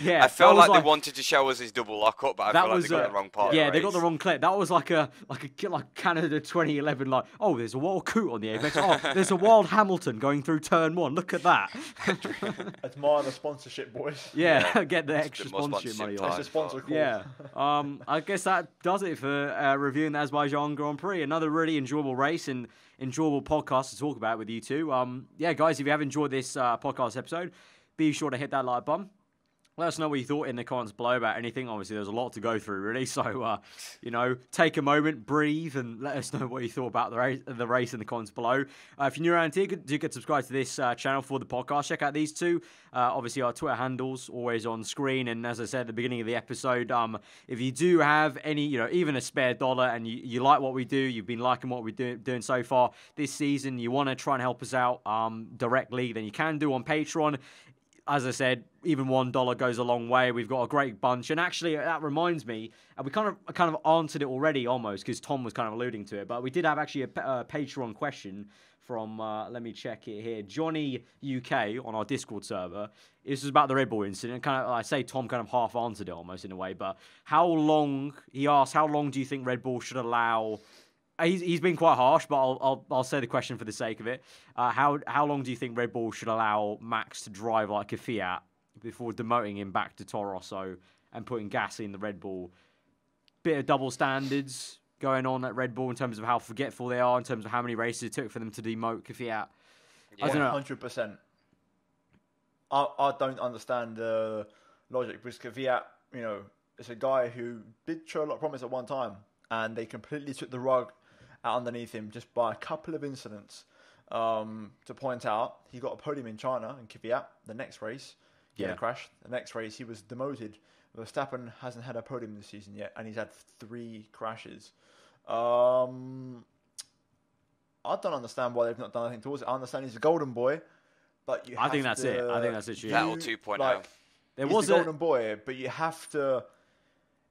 yeah. I felt like they wanted to show us his double lockup, but I feel like they got the wrong part. Yeah, they got the wrong clip. That was like Canada 2011. Like, oh, there's a wild coot on the apex. Oh, there's a wild Hamilton going through turn 1. Look at that. Admire the sponsorship, boys. Yeah, get the extra sponsorship money. Extra sponsor calls. Yeah. I guess that does it for reviewing the Azerbaijan Grand Prix. Another really enjoyable race and enjoyable podcast to talk about with you two. Yeah, guys, if you have enjoyed this podcast episode, be sure to hit that like button. Let us know what you thought in the comments below about anything. Obviously, there's a lot to go through, really. So, take a moment, breathe, and let us know what you thought about the race in the comments below. If you're new around here, do get subscribed to this channel for the podcast. Check out these two. Obviously, our Twitter handles always on screen. And as I said at the beginning of the episode, if you do have any, even a spare dollar and you like what we do, you've been liking what we're doing so far this season, you want to try and help us out directly, then you can do on Patreon. As I said, even $1 goes a long way. We've got a great bunch. And actually, that reminds me, and we kind of answered it already almost, because Tom was kind of alluding to it. But we did have actually a Patreon question from, let me check it here, Johnny UK on our Discord server. This was about the Red Bull incident. Kind of, I say Tom kind of half answered it almost in a way. But he asked, how long do you think Red Bull should allow... He's been quite harsh, but I'll say the question for the sake of it. How long do you think Red Bull should allow Max to drive like a Fiat before demoting him back to Toro Rosso and putting Gasly in the Red Bull? Bit of double standards going on at Red Bull in terms of how forgetful they are, in terms of how many races it took for them to demote Fiat. Yeah. I don't know. 100%. I don't understand the logic because Fiat, it's a guy who did show a lot of promise at one time, and they completely took the rug out underneath him just by a couple of incidents. To point out, he got a podium in China in Kvyat. The next race, he had a crash. The next race, he was demoted. Verstappen hasn't had a podium this season yet, and he's had 3 crashes. I don't understand why they've not done anything towards it. I understand he's a golden boy, but I think that's it. I think that's it. Vettel 2.0. He's a golden boy, but you have to...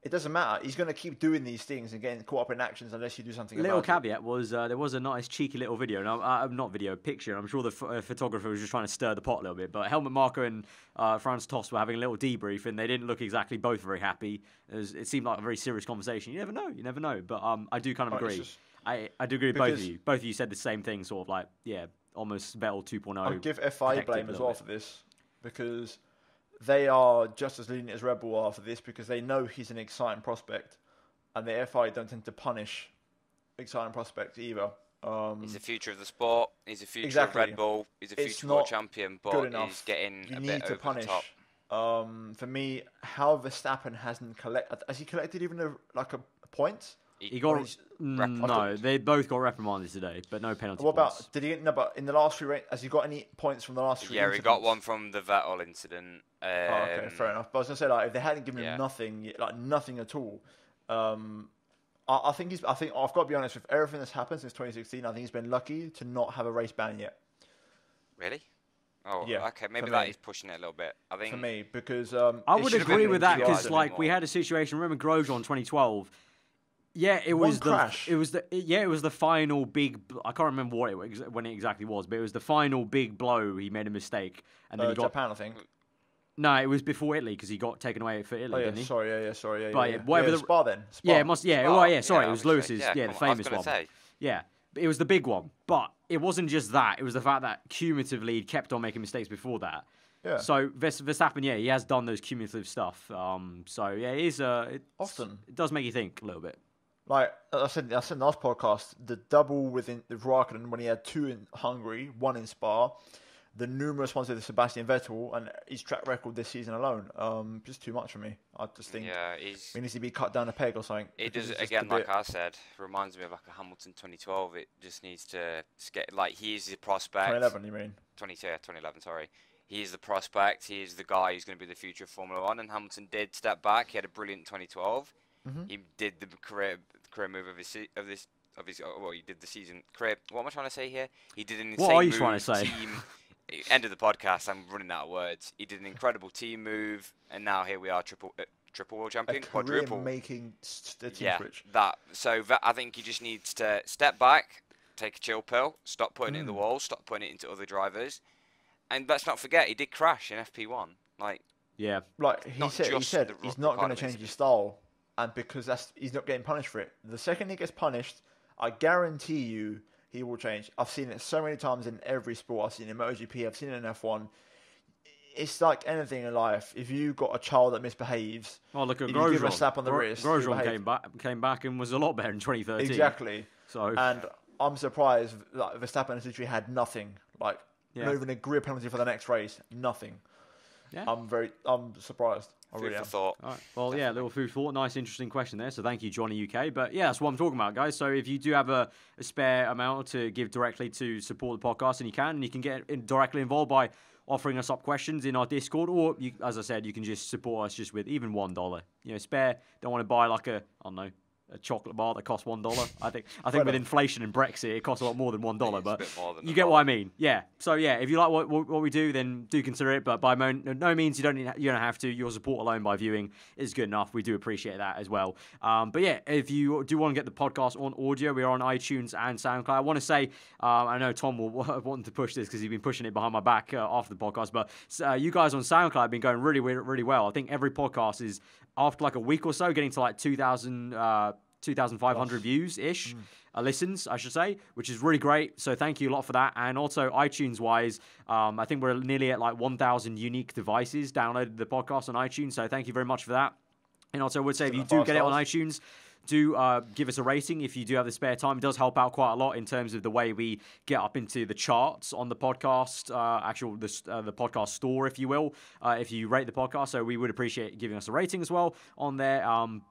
It doesn't matter. He's going to keep doing these things and getting caught up in actions unless you do something about it. Little caveat was there was a nice cheeky little video, picture. I'm sure the photographer was just trying to stir the pot a little bit. But Helmut Marko and Franz Tost were having a little debrief, and they didn't look exactly both very happy. It seemed like a very serious conversation. You never know. But I do kind of agree. I do agree with both of you. Both of you said the same thing, sort of like, almost Vettel 2.0. I'll give FIA blame as well for this, because they are just as lenient as Red Bull are for this, because they know he's an exciting prospect, and the FIA don't tend to punish exciting prospects either. He's the future of the sport. He's the future of Red Bull. He's a future world champion, but he's getting a bit over the top. For me, how Verstappen hasn't collected... Has he collected even a point? He got... No, they both got reprimanded today, but no penalty points. What about... Did he... No, but in the last 3 races, has he got any points from the last 3 incidents? He got one from the Vettel incident. Okay, fair enough. But I was going to say, if they hadn't given him nothing at all, I I think I've got to be honest with everything that's happened since 2016. I think he's been lucky to not have a race ban yet. Really? Oh, yeah. Okay, maybe that is pushing it a little bit. I think for me because I would agree with that because we had a situation. Remember Grosjean in 2012. Yeah, it was crash. It was the final big. I can't remember when it exactly was, but it was the final big blow. He made a mistake, and then he got Japan, I think. No, it was before Italy because he got taken away for Italy, didn't he? Sorry. But whatever Spa then. Spa. Yeah, it must. Yeah, Spa. well, yeah. Sorry, it was obviously. Lewis's. Yeah, the famous one. Yeah, it was the big one, but it wasn't just that. It was the fact that cumulatively he kept on making mistakes before that. Yeah. So Verstappen, he has done those cumulative stuff. So yeah, it is. Often it does make you think a little bit. Like I said in the last podcast, the double within the Raikkonen when he had 2 in Hungary, 1 in Spa, the numerous ones with Sebastian Vettel, and his track record this season alone, just too much for me. I just think he needs to be cut down a peg or something. It does again, like I said, reminds me of like a Hamilton 2012. It just needs to get like he's the prospect. 2011, you mean? 2011. Sorry. He's the prospect. He's the guy who's going to be the future of Formula One. And Hamilton did step back. He had a brilliant 2012. Mm-hmm. He did the career move he did the season career. What am I trying to say here? He did an insane What are you move, trying to say? Team, end of the podcast. I'm running out of words. He did an incredible team move, and now here we are, triple world champion, quadruple. Making the team switch. I think he just needs to step back, take a chill pill, stop putting it in the wall, stop putting it into other drivers, and let's not forget he did crash in FP1. Like he said he's not going to change his style. And because he's not getting punished for it. The second he gets punished, I guarantee you he will change. I've seen it so many times in every sport. I've seen it in MotoGP, I've seen it in F1. It's like anything in life. If you got a child that misbehaves, look at if Grosjean. you give him a slap on the wrist, Grosjean came back and was a lot better in 2013. Exactly. So and I'm surprised that Verstappen has literally had nothing. Not even a grid penalty for the next race. Nothing. Yeah. I'm surprised. Food for thought. All right. Well, yeah, little food for thought. Nice, interesting question there. So thank you, Johnny UK. But yeah, that's what I'm talking about, guys. So if you do have a spare amount to give directly to support the podcast, and you can get directly involved by offering us up questions in our Discord, or as I said, you can just support us just with even $1. Spare. Don't want to buy like a chocolate bar that costs $1. I think with inflation and Brexit, it costs a lot more than $1. But you get what I mean. Yeah. So yeah, if you like what we do, then do consider it. But by no means you don't have to. Your support alone by viewing is good enough. We do appreciate that as well. But yeah, if you do want to get the podcast on audio, we are on iTunes and SoundCloud. I want to say, I know Tom will want to push this because he's been pushing it behind my back after the podcast. But you guys on SoundCloud have been going really, really well. I think every podcast is after like a week or so getting to like 2,500 views-ish, listens, I should say, which is really great. So thank you a lot for that. And also iTunes-wise, I think we're nearly at like 1,000 unique devices downloaded the podcast on iTunes. So thank you very much for that. And also I would say if you do get it on iTunes, do give us a rating if you do have the spare time. It does help out quite a lot in terms of the way we get up into the charts on the podcast, the podcast store, if you will, if you rate the podcast. So we would appreciate giving us a rating as well on there.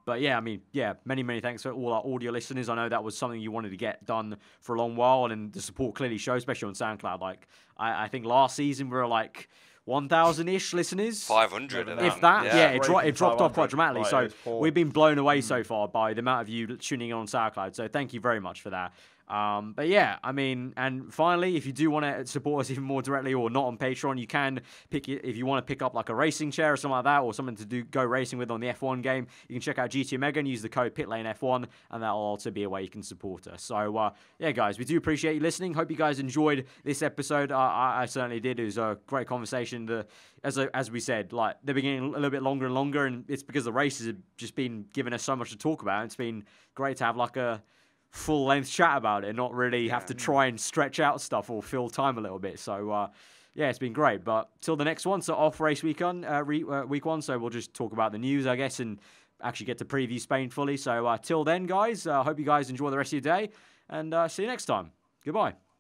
But yeah, many thanks for all our audio listeners. I know that was something you wanted to get done for a long while, and the support clearly shows, especially on SoundCloud. Like I think last season we were like 1,000-ish listeners. 500 if that. Yeah, it dropped off quite dramatically. Right, so we've been blown away so far by the amount of you tuning in on SoundCloud. So thank you very much for that. But yeah, and finally, if you do want to support us even more directly or not on Patreon, you can if you want to pick up like a racing chair or something like that, or something to go racing with on the F1 game, you can check out GT Omega and use the code PitlaneF1, and that'll also be a way you can support us. So yeah, guys, we do appreciate you listening. Hope you guys enjoyed this episode. I certainly did. It was a great conversation. As we said, like they're getting a little bit longer and longer, and it's because the races have just been giving us so much to talk about. It's been great to have like a full-length chat about it and not really have to try and stretch out stuff or fill time a little bit. So, yeah, it's been great. But till the next one, so off race week one, so we'll just talk about the news, I guess, and actually get to preview Spain fully. So till then, guys, I hope you guys enjoy the rest of your day, and see you next time. Goodbye.